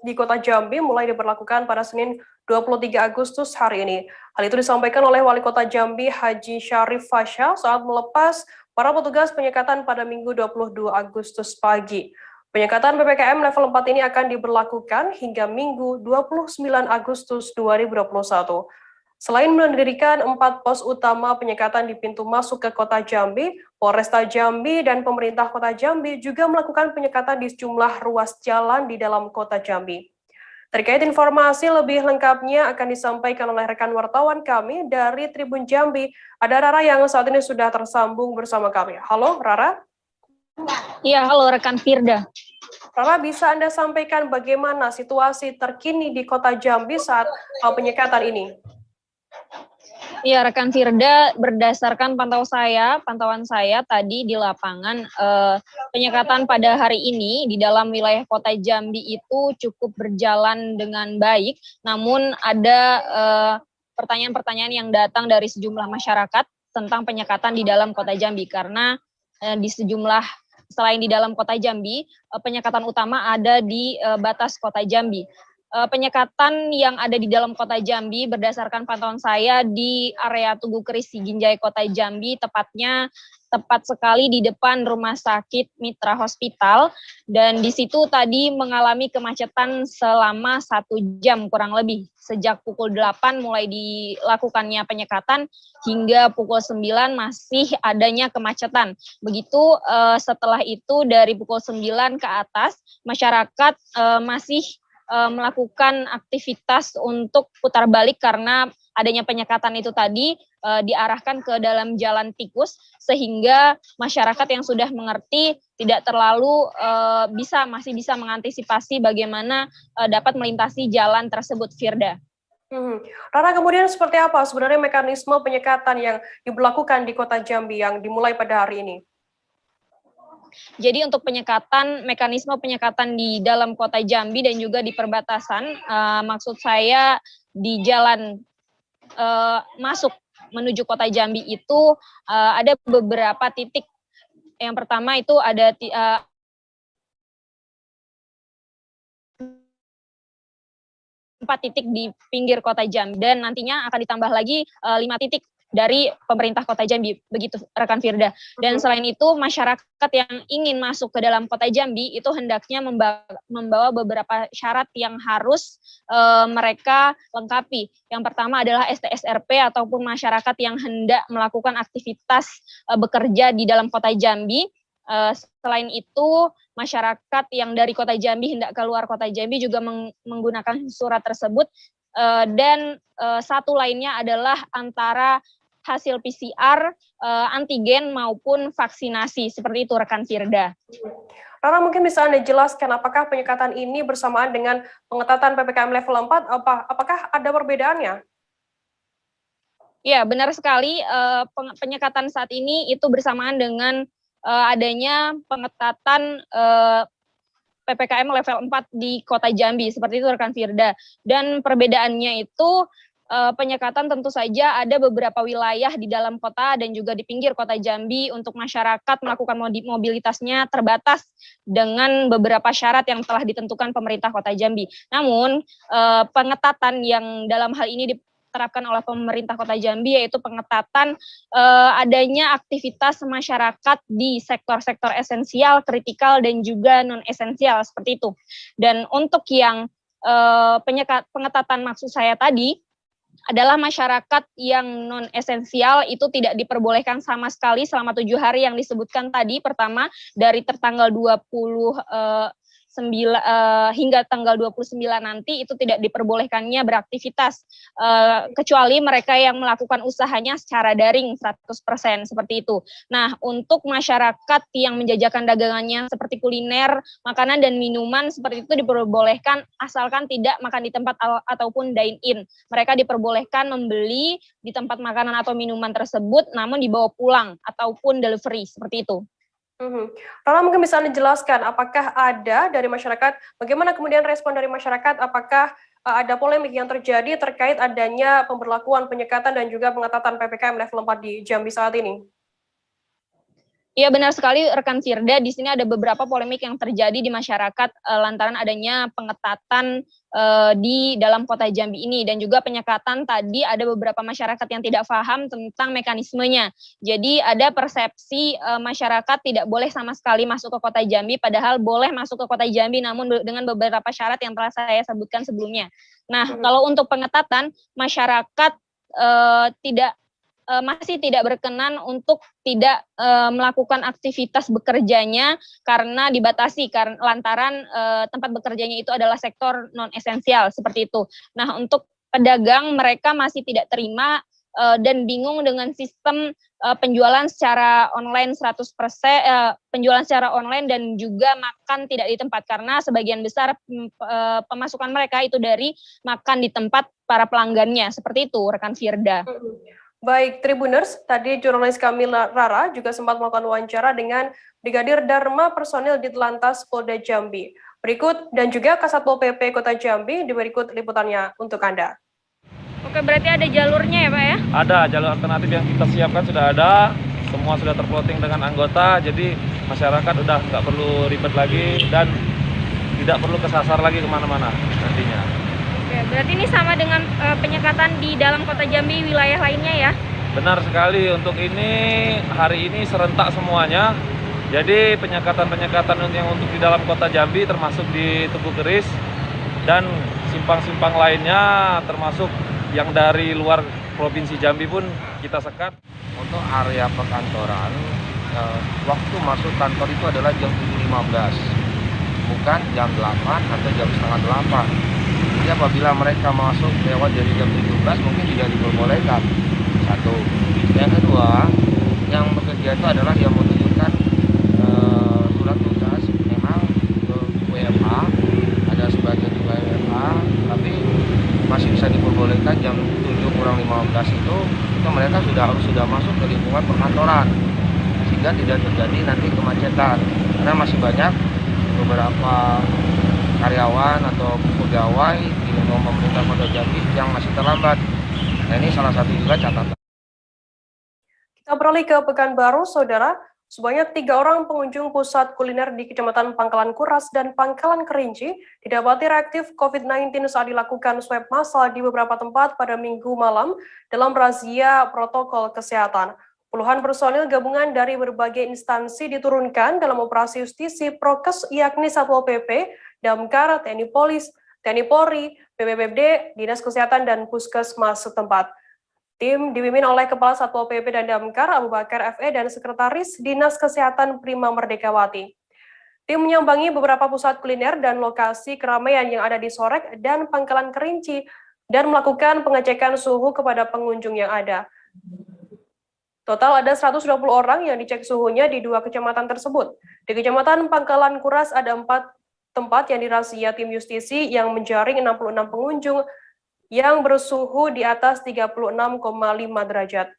di kota Jambi mulai diberlakukan pada Senin 23 Agustus hari ini. Hal itu disampaikan oleh Wali Kota Jambi Haji Syarif Fasha saat melepas para petugas penyekatan pada Minggu 22 Agustus pagi. Penyekatan PPKM level 4 ini akan diberlakukan hingga Minggu 29 Agustus 2021. Selain mendirikan 4 pos utama penyekatan di pintu masuk ke kota Jambi, Polresta Jambi dan pemerintah kota Jambi juga melakukan penyekatan di sejumlah ruas jalan di dalam kota Jambi. Terkait informasi lebih lengkapnya akan disampaikan oleh rekan wartawan kami dari Tribun Jambi. Ada Rara yang saat ini sudah tersambung bersama kami. Halo Rara. Iya, halo rekan Firda. Rara, bisa Anda sampaikan bagaimana situasi terkini di kota Jambi saat penyekatan ini? Ya, rekan Firda, berdasarkan pantauan saya tadi di lapangan, penyekatan pada hari ini di dalam wilayah Kota Jambi itu cukup berjalan dengan baik. Namun ada pertanyaan-pertanyaan yang datang dari sejumlah masyarakat tentang penyekatan di dalam Kota Jambi, karena di sejumlah selain di dalam Kota Jambi, penyekatan utama ada di batas Kota Jambi. Penyekatan yang ada di dalam Kota Jambi berdasarkan pantauan saya di area Tugu Keris Siginjai Kota Jambi, tepat sekali di depan Rumah Sakit Mitra Hospital, dan di situ tadi mengalami kemacetan selama 1 jam kurang lebih, sejak pukul 8 mulai dilakukannya penyekatan hingga pukul 9 masih adanya kemacetan. Begitu setelah itu dari pukul 9 ke atas masyarakat masih melakukan aktivitas untuk putar balik karena adanya penyekatan itu tadi diarahkan ke dalam jalan tikus, sehingga masyarakat yang sudah mengerti tidak terlalu masih bisa mengantisipasi bagaimana dapat melintasi jalan tersebut, Firda. Rara, kemudian seperti apa sebenarnya mekanisme penyekatan yang diberlakukan di Kota Jambi yang dimulai pada hari ini? Jadi untuk mekanisme penyekatan di dalam Kota Jambi dan juga di perbatasan, maksud saya di jalan masuk menuju Kota Jambi itu ada beberapa titik. Yang pertama itu ada 4 titik di pinggir Kota Jambi, dan nantinya akan ditambah lagi 5 titik dari pemerintah Kota Jambi, begitu rekan Firda. Dan selain itu masyarakat yang ingin masuk ke dalam Kota Jambi itu hendaknya membawa beberapa syarat yang harus mereka lengkapi. Yang pertama adalah STSRP ataupun masyarakat yang hendak melakukan aktivitas bekerja di dalam Kota Jambi. Selain itu masyarakat yang dari Kota Jambi hendak keluar Kota Jambi juga menggunakan surat tersebut. Dan satu lainnya adalah antara hasil PCR, antigen maupun vaksinasi. Seperti itu rekan Firda. Rara, mungkin bisa Anda jelaskan apakah penyekatan ini bersamaan dengan pengetatan PPKM level 4? Apakah ada perbedaannya? Ya, benar sekali. Penyekatan saat ini itu bersamaan dengan adanya pengetatan PPKM level 4 di Kota Jambi, seperti itu rekan Firda. Dan perbedaannya itu penyekatan tentu saja ada beberapa wilayah di dalam kota dan juga di pinggir Kota Jambi untuk masyarakat melakukan mobilitasnya terbatas dengan beberapa syarat yang telah ditentukan pemerintah Kota Jambi. Namun pengetatan yang dalam hal ini diterapkan oleh pemerintah Kota Jambi yaitu pengetatan adanya aktivitas masyarakat di sektor-sektor esensial, kritikal, dan juga non-esensial, seperti itu. Dan untuk yang pengetatan maksud saya tadi adalah masyarakat yang non-esensial itu tidak diperbolehkan sama sekali selama 7 hari yang disebutkan tadi. Pertama, dari tertanggal 29 hingga tanggal 29 nanti itu tidak diperbolehkannya beraktivitas, kecuali mereka yang melakukan usahanya secara daring 100%, seperti itu. Nah, untuk masyarakat yang menjajakan dagangannya seperti kuliner, makanan dan minuman seperti itu diperbolehkan asalkan tidak makan di tempat ataupun dine-in. Mereka diperbolehkan membeli di tempat makanan atau minuman tersebut namun dibawa pulang ataupun delivery, seperti itu. Rara, mungkin bisa Anda jelaskan apakah ada dari masyarakat, bagaimana kemudian respon dari masyarakat, apakah ada polemik yang terjadi terkait adanya pemberlakuan penyekatan dan juga pengetatan PPKM level 4 di Jambi saat ini? Iya, benar sekali rekan Firda, di sini ada beberapa polemik yang terjadi di masyarakat lantaran adanya pengetatan di dalam Kota Jambi ini, dan juga penyekatan tadi ada beberapa masyarakat yang tidak paham tentang mekanismenya. Jadi ada persepsi masyarakat tidak boleh sama sekali masuk ke Kota Jambi, padahal boleh masuk ke Kota Jambi namun dengan beberapa syarat yang telah saya sebutkan sebelumnya. Nah, kalau untuk pengetatan, masyarakat masih tidak berkenan untuk tidak melakukan aktivitas bekerjanya karena dibatasi lantaran tempat bekerjanya itu adalah sektor non-esensial, seperti itu. Nah, untuk pedagang mereka masih tidak terima dan bingung dengan sistem penjualan secara online 100%, penjualan secara online dan juga makan tidak di tempat, karena sebagian besar pemasukan mereka itu dari makan di tempat para pelanggannya, seperti itu rekan Firda. Baik, Tribuners, tadi jurnalis kami Rara juga sempat melakukan wawancara dengan Brigadir Dharma personil di Telantas Polda Jambi. Berikut dan juga Kasatpol PP Kota Jambi di berikut liputannya untuk Anda. Oke, berarti ada jalurnya ya Pak ya? Ada, jalur alternatif yang kita siapkan sudah ada, semua sudah terplotting dengan anggota, jadi masyarakat udah nggak perlu ribet lagi dan tidak perlu kesasar lagi kemana-mana nantinya. Oke, berarti ini sama dengan penyekatan di dalam Kota Jambi wilayah lainnya ya? Benar sekali, untuk ini hari ini serentak semuanya. Jadi penyekatan-penyekatan yang untuk di dalam Kota Jambi termasuk di Tugu Keris dan simpang-simpang lainnya termasuk yang dari luar Provinsi Jambi pun kita sekat. Untuk area perkantoran, waktu masuk kantor itu adalah jam 7.15, bukan jam 8 atau jam setengah 8. Jadi apabila mereka masuk lewat dari jam 17 mungkin tidak diperbolehkan. Satu. Yang kedua, yang bekerja itu adalah yang menunjukkan surat tugas, memang WFH, ada sebagian juga WFH, tapi masih bisa diperbolehkan jam 7:15 itu mereka sudah masuk ke lingkungan perkantoran sehingga tidak terjadi nanti kemacetan, karena masih banyak beberapa karyawan atau pegawai di lingkungan pemerintah Kota Jambi yang masih terlambat. Nah, ini salah satu juga catatan. Kita beralih ke Pekanbaru, Saudara. Sebanyak 3 orang pengunjung pusat kuliner di Kecamatan Pangkalan Kuras dan Pangkalan Kerinci didapati reaktif COVID-19 saat dilakukan swab massal di beberapa tempat pada Minggu malam dalam razia protokol kesehatan. Puluhan personil gabungan dari berbagai instansi diturunkan dalam operasi justisi prokes yakni Satpol PP, Damkar, TNI Polri, BPBD, Dinas Kesehatan, dan Puskesmas setempat. Tim dipimpin oleh Kepala Satpol PP dan Damkar Abu Bakar FE dan Sekretaris Dinas Kesehatan Prima Merdekawati. Tim menyambangi beberapa pusat kuliner dan lokasi keramaian yang ada di Sorek dan Pangkalan Kerinci dan melakukan pengecekan suhu kepada pengunjung yang ada. Total ada 120 orang yang dicek suhunya di 2 kecamatan tersebut. Di Kecamatan Pangkalan Kuras ada 4 tempat yang dirazia tim justisi yang menjaring 66 pengunjung yang bersuhu di atas 36,5 derajat.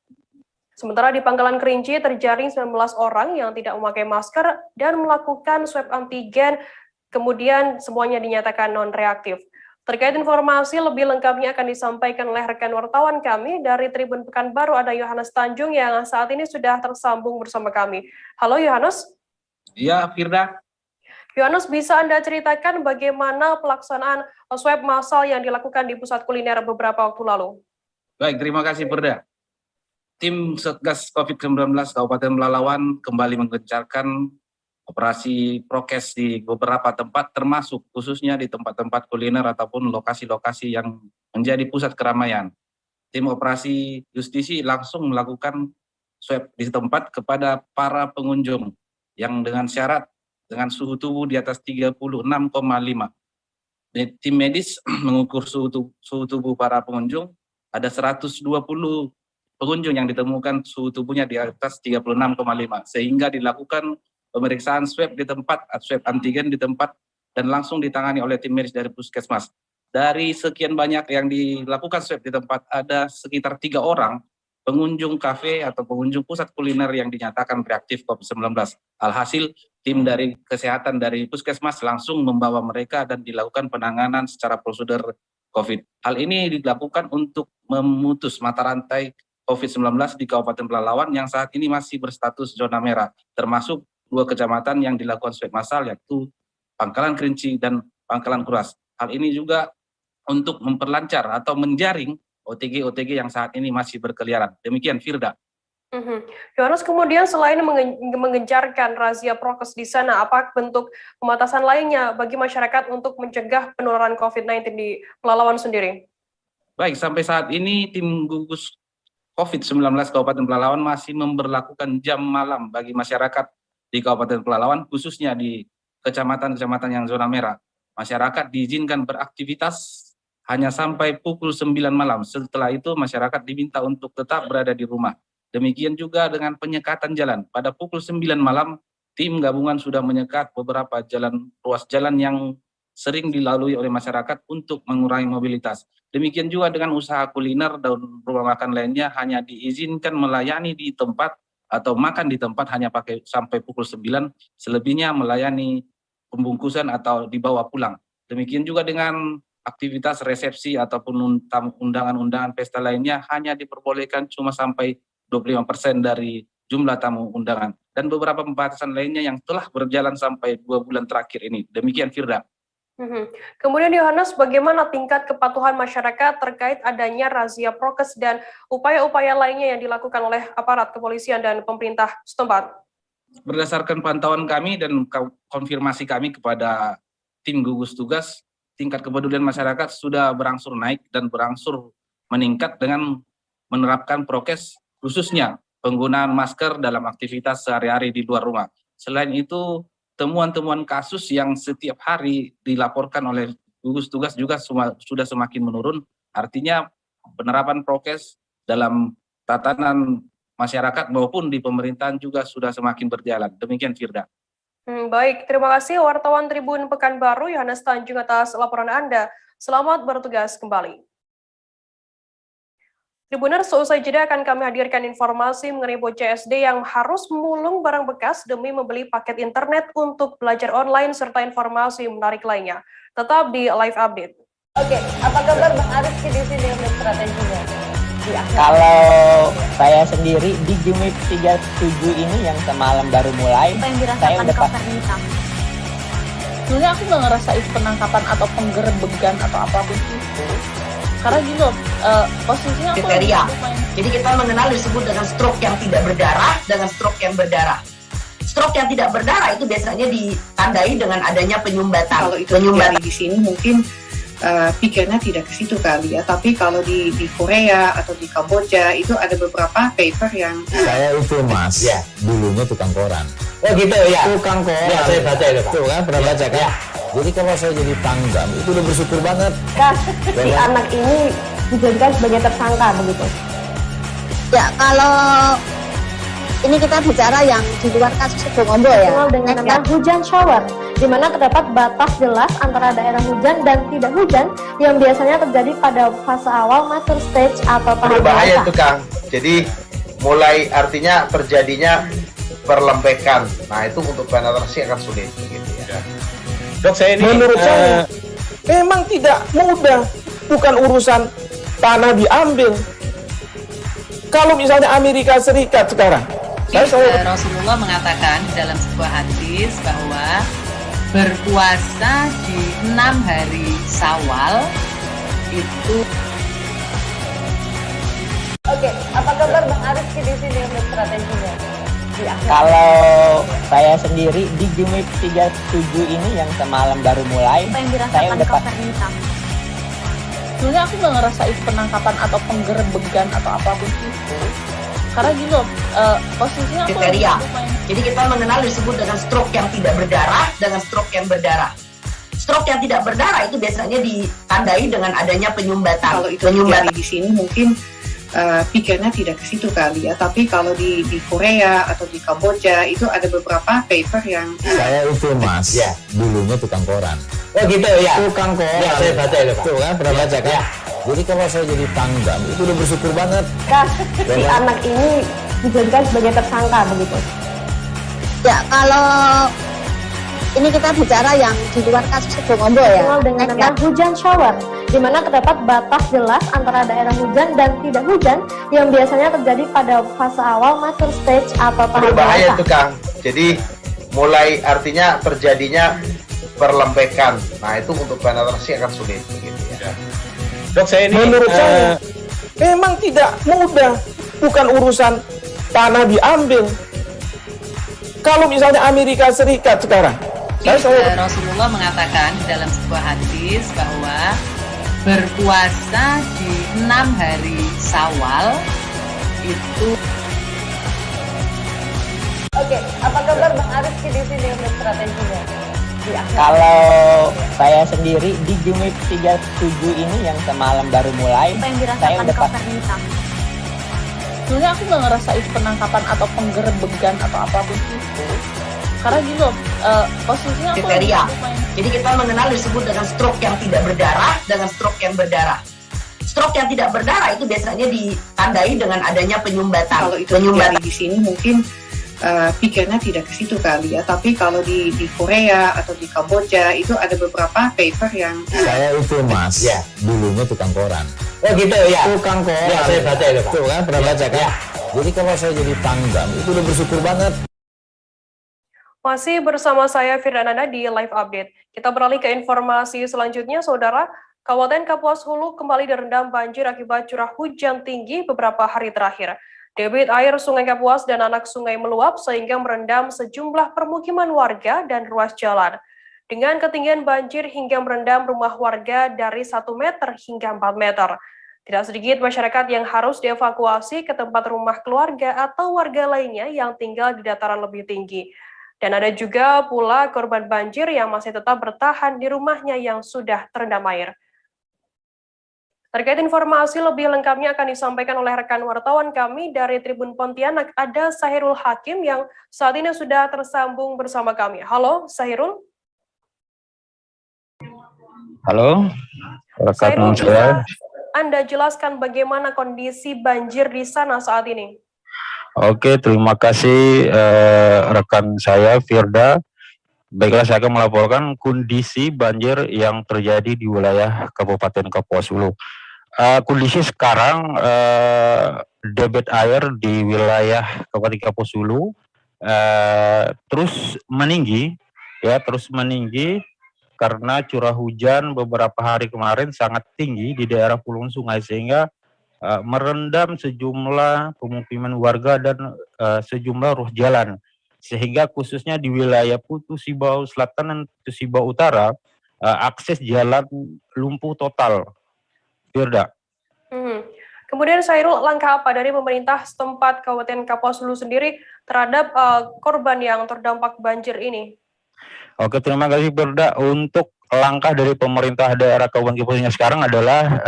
Sementara di Pangkalan Kerinci terjaring 19 orang yang tidak memakai masker dan melakukan swab antigen, kemudian semuanya dinyatakan non-reaktif. Terkait informasi lebih lengkapnya akan disampaikan oleh rekan wartawan kami dari Tribun Pekanbaru, ada Yohanes Tanjung yang saat ini sudah tersambung bersama kami. Halo Yohanes. Iya, Firda. Yohanes, bisa Anda ceritakan bagaimana pelaksanaan swab massal yang dilakukan di pusat kuliner beberapa waktu lalu? Baik, terima kasih Firda. Tim Satgas COVID-19 Kabupaten Pelalawan kembali menggencarkan operasi prokes di beberapa tempat, termasuk khususnya di tempat-tempat kuliner ataupun lokasi-lokasi yang menjadi pusat keramaian. Tim operasi justisi langsung melakukan swab di tempat kepada para pengunjung yang dengan syarat dengan suhu tubuh di atas 36,5. Tim medis mengukur suhu tubuh para pengunjung, ada 120 pengunjung yang ditemukan suhu tubuhnya di atas 36,5, sehingga dilakukan pemeriksaan swab di tempat, swab antigen di tempat, dan langsung ditangani oleh tim medis dari Puskesmas. Dari sekian banyak yang dilakukan swab di tempat, ada sekitar 3 orang pengunjung kafe atau pengunjung pusat kuliner yang dinyatakan reaktif COVID-19. Alhasil, tim dari kesehatan dari Puskesmas langsung membawa mereka dan dilakukan penanganan secara prosedur COVID. Hal ini dilakukan untuk memutus mata rantai COVID-19 di Kabupaten Pelalawan yang saat ini masih berstatus zona merah, termasuk 2 kecamatan yang dilakukan swab massal, yaitu Pangkalan Kerinci dan Pangkalan Kuras. Hal ini juga untuk memperlancar atau menjaring OTG-OTG yang saat ini masih berkeliaran. Demikian, Firda. Yohanes, kemudian selain menggencarkan razia prokes di sana, apa bentuk pembatasan lainnya bagi masyarakat untuk mencegah penularan COVID-19 di Pelalawan sendiri? Baik, sampai saat ini tim gugus COVID-19 Kabupaten Pelalawan masih memberlakukan jam malam bagi masyarakat di Kabupaten Pelalawan, khususnya di kecamatan-kecamatan yang zona merah. Masyarakat diizinkan beraktivitas hanya sampai pukul 9 malam. Setelah itu masyarakat diminta untuk tetap berada di rumah. Demikian juga dengan penyekatan jalan. Pada pukul 9 malam, tim gabungan sudah menyekat beberapa ruas jalan yang sering dilalui oleh masyarakat untuk mengurangi mobilitas. Demikian juga dengan usaha kuliner dan rumah makan lainnya hanya diizinkan melayani di tempat atau makan di tempat hanya pakai sampai pukul 9, selebihnya melayani pembungkusan atau dibawa pulang. Demikian juga dengan aktivitas resepsi ataupun undangan-undangan pesta lainnya hanya diperbolehkan cuma sampai 25% dari jumlah tamu undangan. Dan beberapa pembatasan lainnya yang telah berjalan sampai 2 bulan terakhir ini. Demikian Firda. Kemudian Yohanes, bagaimana tingkat kepatuhan masyarakat terkait adanya razia prokes dan upaya-upaya lainnya yang dilakukan oleh aparat kepolisian dan pemerintah setempat? Berdasarkan pantauan kami dan konfirmasi kami kepada tim gugus tugas, tingkat kepedulian masyarakat sudah berangsur naik dan berangsur meningkat dengan menerapkan prokes, khususnya penggunaan masker dalam aktivitas sehari-hari di luar rumah. Selain itu, temuan-temuan kasus yang setiap hari dilaporkan oleh gugus tugas juga sudah semakin menurun. Artinya penerapan prokes dalam tatanan masyarakat maupun di pemerintahan juga sudah semakin berjalan. Demikian Firda. Baik, terima kasih wartawan Tribun Pekanbaru Yohanes Tanjung atas laporan Anda. Selamat bertugas kembali. Tribuners, seusai jeda akan kami hadirkan informasi mengenai bocah SD yang harus memulung barang bekas demi membeli paket internet untuk belajar online serta informasi menarik lainnya. Tetap di Live Update. Oke, apa kabar Bang Aris di sini untuk strateginya? Kalau saya sendiri di Jumip 37 ini yang semalam baru mulai, saya udah sebenarnya aku nggak ngerasain penangkapan atau penggerebegan atau apapun itu. Karena gini loh, posisinya aku kriteria. Jadi kita mengenal disebut dengan stroke yang tidak berdarah dengan stroke yang berdarah. Stroke yang tidak berdarah itu biasanya ditandai dengan adanya penyumbatan. Kalau itu terjadi di sini mungkin pikirnya tidak ke situ kali ya, tapi kalau di Korea atau di Kamboja itu ada beberapa paper yang saya itu Mas, ya, dulunya tukang koran. Oh gitu ya? Tukang koran. Ya, saya baca itu Pak. Tuh kan, pernah baca kan? Ya. Jadi kalau saya jadi tanggam, itu udah bersyukur banget. Si anak ini dijadikan sebagai tersangka begitu? Ya, kalau ini kita bicara yang di luar kasus Situbondo ya. Dengan nama hujan shower, di mana terdapat batas jelas antara daerah hujan dan tidak hujan yang biasanya terjadi pada fase awal mature stage atau tahap berbahaya itu Kang. Jadi mulai artinya terjadinya perlempekan. Nah itu untuk penetrasi akan sulit begitu ya. Dok, saya ini menurut saya memang tidak mudah, bukan urusan tanah diambil. Kalau misalnya Amerika Serikat sekarang, Rasulullah mengatakan dalam sebuah hadis bahwa berpuasa di 6 hari Syawal itu. Oke, apa kabar Bang Aris di sini untuk strateginya? Kalau saya sendiri di Jumip 37 ini yang semalam baru mulai, saya udah sebenarnya aku nggak ngerasain penangkapan atau penggerebegan atau apapun itu. Karena gini loh, posisinya aku kriteria. Jadi kita mengenal disebut dengan stroke yang tidak berdarah dengan stroke yang berdarah. Stroke yang tidak berdarah itu biasanya ditandai dengan adanya penyumbatan. Kalau itu terjadi di sini mungkin pikirnya tidak ke situ kali ya, tapi kalau di Korea atau di Kamboja itu ada beberapa paper yang saya itu Mas, ya, dulunya tukang koran. Oh gitu ya? Tukang koran. Ya, saya baca itu Pak. Tuh kan, pernah baca kan? Ya. Jadi kalau saya jadi tanggam, itu udah bersyukur banget. Si anak ini dijadikan sebagai tersangka begitu? Ya, kalau ini kita bicara yang di luar kasus Situbondo ya. Dengan nama hujan shower, di mana terdapat batas jelas antara daerah hujan dan tidak hujan yang biasanya terjadi pada fase awal mature stage atau tahap berbahaya itu Kang. Jadi mulai artinya terjadinya perlempekan. Nah itu untuk penetrasi akan sulit begitu ya. Dok, saya ini menurut saya memang tidak mudah, bukan urusan tanah diambil. Kalau misalnya Amerika Serikat sekarang, Rasulullah mengatakan dalam sebuah hadis bahwa berpuasa di 6 hari Syawal itu. Oke, apa kabar Bang Aris di sini untuk strateginya? Kalau saya sendiri di Jumip 37 ini yang semalam baru mulai, saya udah sebenarnya aku nggak ngerasain penangkapan atau penggerebegan atau apapun itu. Karena gini loh, posisinya aku kriteria. Jadi kita mengenal disebut dengan stroke yang tidak berdarah dengan stroke yang berdarah. Stroke yang tidak berdarah itu biasanya ditandai dengan adanya penyumbatan. Kalau itu terjadi di sini mungkin pikirnya tidak ke situ kali ya. Tapi kalau di Korea atau di Kamboja itu ada beberapa paper yang saya itu mas, ya dulunya tukang koran. Oh gitu ya. Tukang koran. Ya, saya baca itu Pak. Tuh kan pernah baca kan? Ya. Jadi kalau saya jadi Pangdam itu udah bersyukur banget. Masih bersama saya Firdananda di Live Update. Kita beralih ke informasi selanjutnya, Saudara. Kabupaten Kapuas Hulu kembali direndam banjir akibat curah hujan tinggi beberapa hari terakhir. Debit air Sungai Kapuas dan anak sungai meluap sehingga merendam sejumlah permukiman warga dan ruas jalan. Dengan ketinggian banjir hingga merendam rumah warga dari 1 meter hingga 4 meter. Tidak sedikit masyarakat yang harus dievakuasi ke tempat rumah keluarga atau warga lainnya yang tinggal di dataran lebih tinggi. Dan ada juga pula korban banjir yang masih tetap bertahan di rumahnya yang sudah terendam air. Terkait informasi lebih lengkapnya akan disampaikan oleh rekan wartawan kami dari Tribun Pontianak, ada Sahirul Hakim yang saat ini sudah tersambung bersama kami. Halo, Sahirul. Halo, rekan saya. Anda jelaskan bagaimana kondisi banjir di sana saat ini? Oke, terima kasih rekan saya Firda. Baiklah, saya akan melaporkan kondisi banjir yang terjadi di wilayah Kabupaten Kapuas Hulu. Kondisi sekarang debit air di wilayah Kabupaten Kapuas Hulu terus meninggi, karena curah hujan beberapa hari kemarin sangat tinggi di daerah hulu sungai sehingga merendam sejumlah pemukiman warga dan sejumlah ruas jalan. Sehingga khususnya di wilayah Putu Sibau Selatan dan Putu Sibau Utara, akses jalan lumpuh total. Firda. Kemudian Sairul, langkah apa dari pemerintah setempat Kabupaten Kapuas Hulu sendiri terhadap korban yang terdampak banjir ini? Oke, terima kasih Firda. Untuk langkah dari pemerintah daerah Kabupaten Kapuas Hulu sekarang adalah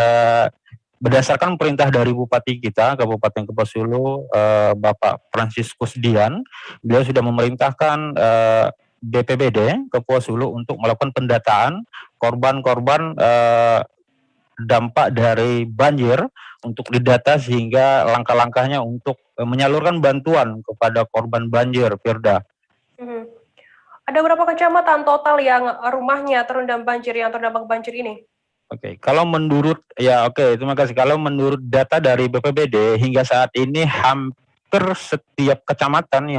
berdasarkan perintah dari Bupati kita, Kabupaten Kapuas Hulu, Bapak Franciscus Dian, beliau sudah memerintahkan BPBD Kapuas Hulu untuk melakukan pendataan korban-korban dampak dari banjir untuk didata sehingga langkah-langkahnya untuk menyalurkan bantuan kepada korban banjir, Firda. Ada berapa kecamatan total yang rumahnya terendam banjir, yang terdampak banjir ini? Oke, kalau menurut terima kasih. Kalau menurut data dari BPBD hingga saat ini hampir setiap kecamatan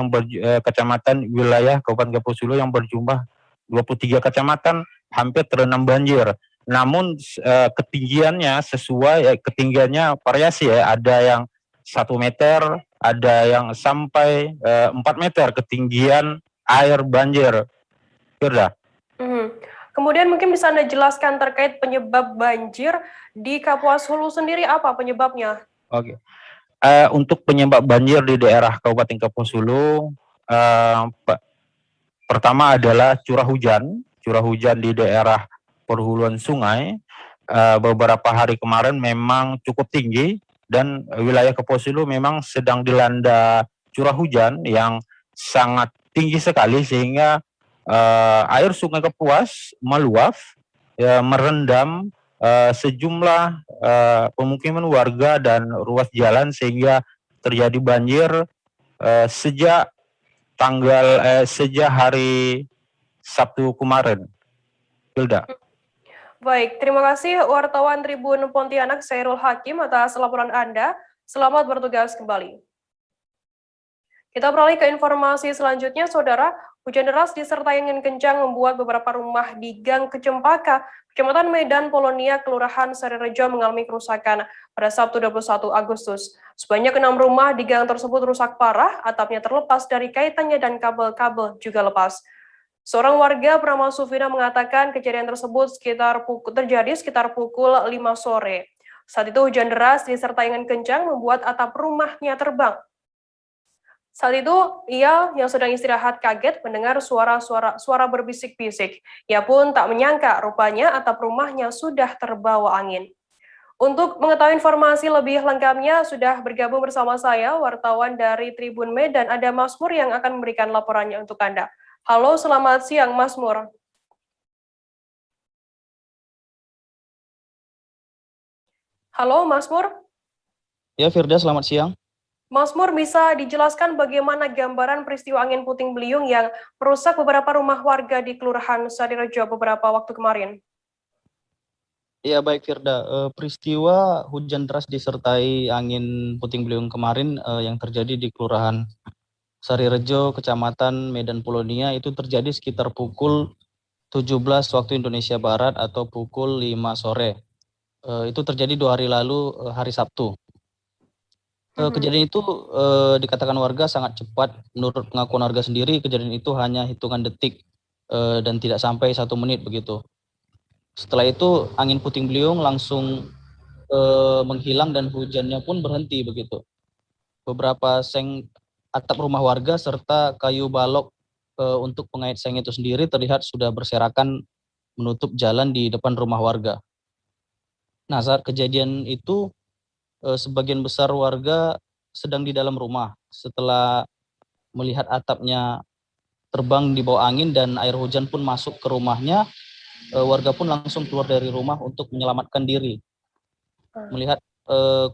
kecamatan wilayah Kabupaten Kapuas Hulu yang berjumlah 23 kecamatan hampir terendam banjir. Namun ketinggiannya ketinggiannya variasi ya, ada yang 1 meter, ada yang sampai 4 meter ketinggian air banjir. Firda. Kemudian mungkin bisa Anda jelaskan terkait penyebab banjir di Kapuas Hulu sendiri, apa penyebabnya? Oke. Untuk penyebab banjir di daerah Kabupaten Kapuas Hulu, pertama adalah curah hujan di daerah perhuluan sungai beberapa hari kemarin memang cukup tinggi dan wilayah Kapuas Hulu memang sedang dilanda curah hujan yang sangat tinggi sekali sehingga air Sungai Kapuas meluap, merendam sejumlah pemukiman warga dan ruas jalan sehingga terjadi banjir sejak hari Sabtu kemarin. Hilda. Baik, terima kasih wartawan Tribun Pontianak Sahirul Hakim atas laporan Anda. Selamat bertugas kembali. Kita beralih ke informasi selanjutnya, Saudara. Hujan deras disertai angin kencang membuat beberapa rumah di Gang Kecempaka, Kecamatan Medan Polonia, Kelurahan Sarirejo mengalami kerusakan pada Sabtu 21 Agustus. Sebanyak 6 rumah di gang tersebut rusak parah, atapnya terlepas dari kaitannya dan kabel-kabel juga lepas. Seorang warga bernama Sufina mengatakan kejadian tersebut terjadi sekitar pukul 5 sore. Saat itu hujan deras disertai angin kencang membuat atap rumahnya terbang. Saat itu, ia yang sedang istirahat kaget mendengar suara berbisik-bisik. Ia pun tak menyangka rupanya atap rumahnya sudah terbawa angin. Untuk mengetahui informasi lebih lengkapnya, sudah bergabung bersama saya, wartawan dari Tribun Medan, ada Mas Pur yang akan memberikan laporannya untuk Anda. Halo, selamat siang Mas Mur. Halo Mas Mur. Ya Firda, selamat siang. Mas Mur, bisa dijelaskan bagaimana gambaran peristiwa angin puting beliung yang merusak beberapa rumah warga di Kelurahan Sarirejo beberapa waktu kemarin? Ya baik Firda, peristiwa hujan deras disertai angin puting beliung kemarin yang terjadi di Kelurahan Sarirejo, Kecamatan Medan Polonia itu terjadi sekitar pukul 17 waktu Indonesia Barat atau pukul 5 sore. Itu terjadi 2 hari lalu, hari Sabtu. Kejadian itu dikatakan warga sangat cepat. Menurut pengakuan warga sendiri, kejadian itu hanya hitungan detik dan tidak sampai 1 menit begitu. Setelah itu angin puting beliung langsung menghilang dan hujannya pun berhenti begitu. Beberapa seng atap rumah warga serta kayu balok untuk pengait seng itu sendiri terlihat sudah berserakan menutup jalan di depan rumah warga. Nah, saat kejadian itu sebagian besar warga sedang di dalam rumah. Setelah melihat atapnya terbang di bawah angin dan air hujan pun masuk ke rumahnya, warga pun langsung keluar dari rumah untuk menyelamatkan diri. Melihat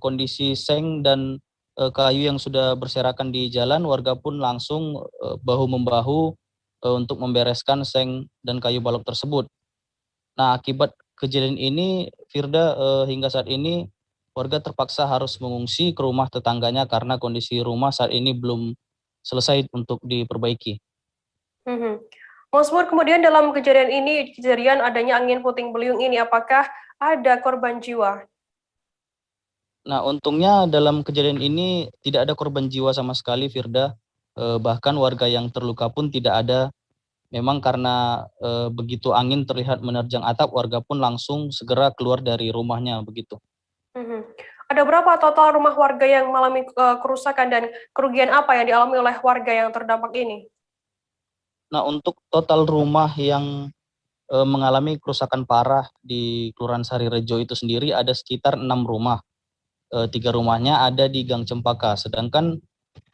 kondisi seng dan kayu yang sudah berserakan di jalan, warga pun langsung bahu-membahu untuk membereskan seng dan kayu balok tersebut. Nah, akibat kejadian ini, Firda, hingga saat ini warga terpaksa harus mengungsi ke rumah tetangganya karena kondisi rumah saat ini belum selesai untuk diperbaiki. Mas Mur, kemudian dalam kejadian adanya angin puting beliung ini, apakah ada korban jiwa? Nah, untungnya dalam kejadian ini tidak ada korban jiwa sama sekali, Firda. Bahkan warga yang terluka pun tidak ada. Memang karena begitu angin terlihat menerjang atap, warga pun langsung segera keluar dari rumahnya begitu. Ada berapa total rumah warga yang mengalami kerusakan dan kerugian apa yang dialami oleh warga yang terdampak ini? Nah, untuk total rumah yang mengalami kerusakan parah di Kelurahan Sarirejo itu sendiri ada sekitar 6 rumah. 3 rumahnya ada di Gang Cempaka, sedangkan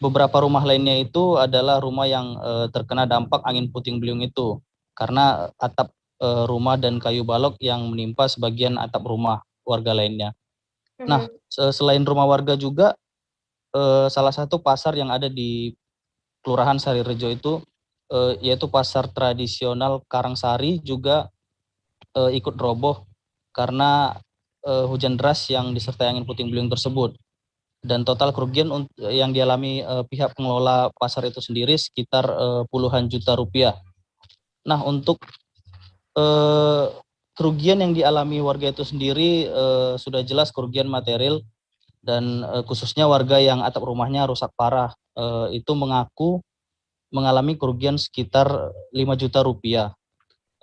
beberapa rumah lainnya itu adalah rumah yang terkena dampak angin puting beliung itu karena atap rumah dan kayu balok yang menimpa sebagian atap rumah warga lainnya. Nah, selain rumah warga juga salah satu pasar yang ada di Kelurahan Sarirejo itu yaitu pasar tradisional Karangsari juga ikut roboh karena hujan deras yang disertai angin puting beliung tersebut. Dan total kerugian yang dialami pihak pengelola pasar itu sendiri sekitar puluhan juta rupiah. Nah, untuk kerugian yang dialami warga itu sendiri sudah jelas kerugian material dan khususnya warga yang atap rumahnya rusak parah itu mengaku mengalami kerugian sekitar 5 juta rupiah.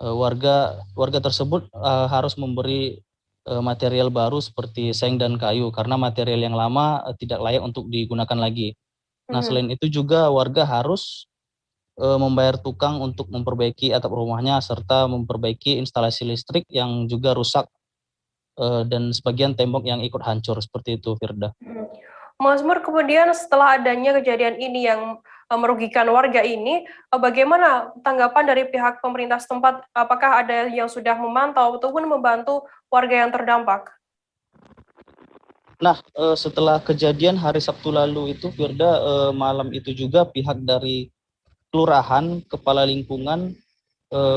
Warga tersebut harus memberi material baru seperti seng dan kayu karena material yang lama tidak layak untuk digunakan lagi. Nah, selain itu juga warga harus membayar tukang untuk memperbaiki atap rumahnya serta memperbaiki instalasi listrik yang juga rusak dan sebagian tembok yang ikut hancur seperti itu, Firda. Mas Mur, kemudian setelah adanya kejadian ini yang merugikan warga ini, bagaimana tanggapan dari pihak pemerintah setempat? Apakah ada yang sudah memantau ataupun membantu warga yang terdampak? Nah, setelah kejadian hari Sabtu lalu itu, Firda, malam itu juga pihak dari kelurahan, kepala lingkungan,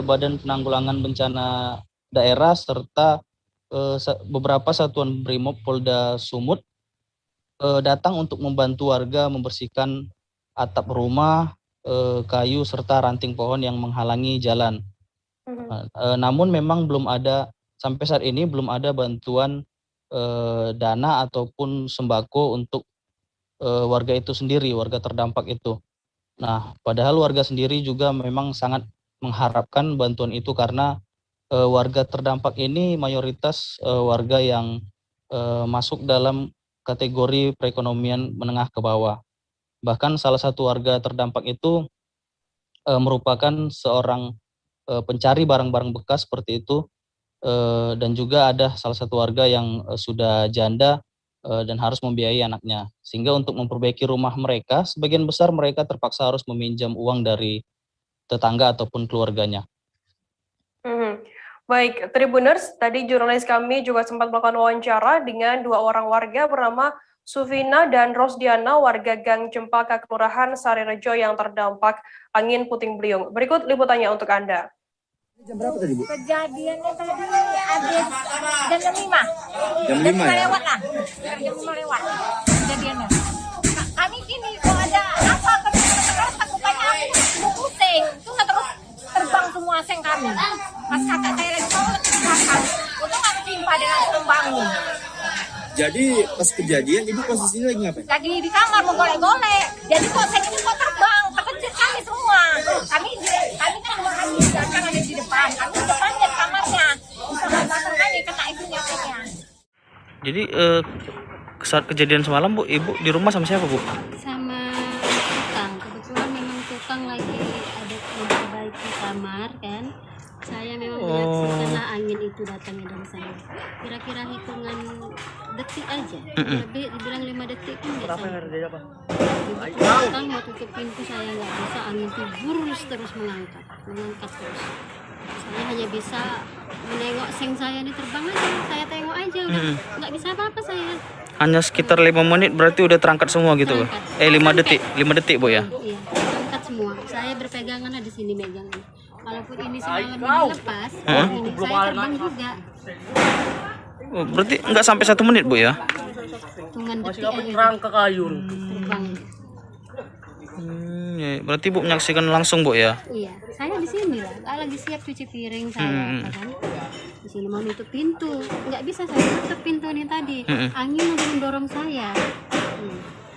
Badan Penanggulangan Bencana Daerah, serta beberapa satuan Brimob Polda Sumut datang untuk membantu warga membersihkan atap rumah, kayu, serta ranting pohon yang menghalangi jalan. Namun memang belum ada, sampai saat ini belum ada bantuan dana ataupun sembako untuk warga itu sendiri, warga terdampak itu. Nah, padahal warga sendiri juga memang sangat mengharapkan bantuan itu karena warga terdampak ini mayoritas warga yang masuk dalam kategori perekonomian menengah ke bawah. Bahkan salah satu warga terdampak itu merupakan seorang pencari barang-barang bekas seperti itu, dan juga ada salah satu warga yang sudah janda dan harus membiayai anaknya. Sehingga untuk memperbaiki rumah mereka, sebagian besar mereka terpaksa harus meminjam uang dari tetangga ataupun keluarganya. Baik, Tribuners, tadi jurnalis kami juga sempat melakukan wawancara dengan 2 orang warga bernama Sufina dan Rosdiana, warga Gang Cempaka, Kelurahan Sarirejo yang terdampak angin puting beliung. Berikut liputannya untuk Anda. Jam berapa tadi, Bu? Kejadiannya tadi habis jam 5. Jam 5 ya? Lewat lah. Jam 5 lewat kejadiannya. Kami gini, kok ada apa? Takutannya aku pusing. Itu terus terbang semua seng kami. Pas kakak saya lagi mau ke belakang, untung aku timpa dengan bangun. Jadi pas kejadian Ibu posisinya lagi ngapain? Lagi di kamar mau golek-golek. Jadi kok seng ini kok terbang, terkejut kami semua. Kami kan dua kami kan ada di depan. Kami di depannya di kamarnya. Bisa belakang kami kena ibunya sengnya. Jadi saat kejadian semalam Bu, Ibu di rumah sama siapa Bu? Sama tukang. Kebetulan memang tukang lagi ada memperbaiki kamar kan. Saya memang menyaksikanlah angin itu datangnya dari sana. Kira-kira hitungan detik aja. Lebih dibilang 5 detik pun nggak sampai. Tukang mau tutup pintu saya nggak bisa, angin itu burus terus mengangkat terus. Saya hanya bisa menengok seng saya ini terbang aja. Saya tengok aja udah nggak bisa apa-apa saya. Hanya sekitar 5 menit berarti udah terangkat semua gitu Bu? 5 detik Bu ya? Iya, terangkat semua. Saya berpegangan di sini megangan. Walaupun ini semalam dilepas, ini saya terbang juga. Oh, berarti nggak sampai 1 menit Bu ya? Hitungan detik aja. ke kayu. Terbang. Ya, berarti Bu menyaksikan langsung Bu ya? Iya, saya di sini lah. Lagi siap cuci piring saya, kan? Di sini mau nutup pintu, nggak bisa saya tutup pintu ini tadi. Angin udah mendorong saya.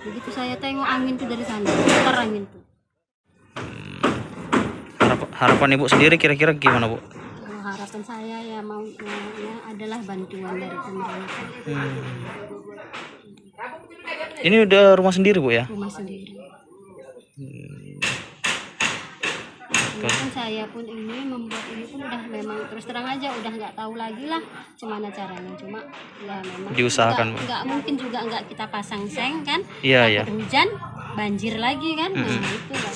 Begitu saya tengok angin itu dari sana, putar angin itu. Harapan Ibu sendiri kira-kira gimana Bu? Harapan saya ya maunya adalah bantuan dari pemerintah. Ini udah rumah sendiri Bu ya? Rumah sendiri. Kan saya pun ini membuat ini pun udah memang terus terang aja udah nggak tahu lagi lah gimana caranya, cuma ya memang diusahakan nggak mungkin juga nggak kita pasang seng kan. Iya. Hujan banjir lagi kan. Nah itu lah.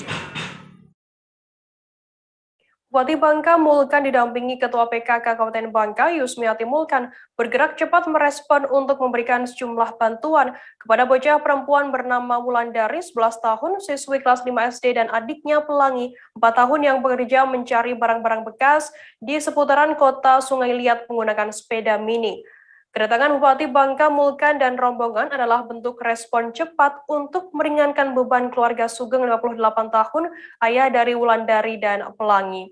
Bupati Bangka Mulkan didampingi Ketua PKK Kabupaten Bangka Yusmiati Mulkan bergerak cepat merespon untuk memberikan sejumlah bantuan kepada bocah perempuan bernama Wulandari 11 tahun, siswi kelas 5 SD dan adiknya Pelangi 4 tahun yang bekerja mencari barang-barang bekas di seputaran kota Sungai Liat menggunakan sepeda mini. Kedatangan Bupati Bangka Mulkan dan rombongan adalah bentuk respon cepat untuk meringankan beban keluarga Sugeng 58 tahun, ayah dari Wulandari dan Pelangi.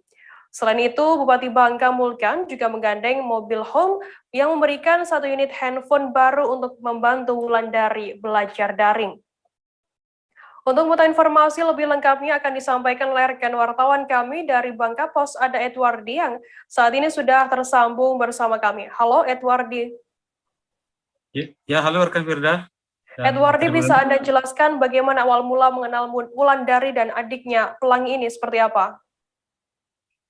Selain itu, Bupati Bangka Mulkan juga menggandeng mobil home yang memberikan 1 unit handphone baru untuk membantu Wulandari belajar daring. Untuk mengetahui informasi lebih lengkapnya akan disampaikan oleh rekan wartawan kami dari Bangka Pos, ada Edwardi yang saat ini sudah tersambung bersama kami. Halo Edwardi. Ya, halo rekan Firda. Edwardi, bisa Anda jelaskan bagaimana awal mula mengenal Wulandari dan adiknya Pelangi ini seperti apa?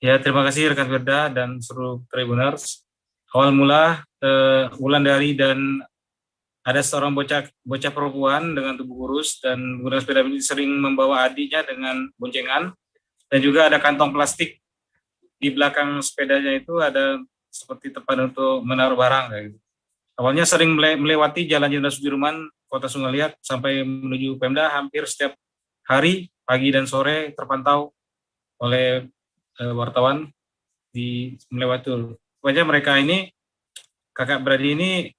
Ya, terima kasih rekan Firda dan seluruh Tribuners. Awal mula Wulandari dan ada seorang bocah perempuan dengan tubuh kurus dan menggunakan sepeda ini sering membawa adiknya dengan boncengan, dan juga ada kantong plastik di belakang sepedanya itu ada seperti tempat untuk menaruh barang kayak gitu. Awalnya sering melewati Jalan Jenderal Sudirman, Kota Sungai Liat sampai menuju Pemda hampir setiap hari, pagi dan sore terpantau oleh wartawan di melewati. Pokoknya mereka ini, kakak beradik ini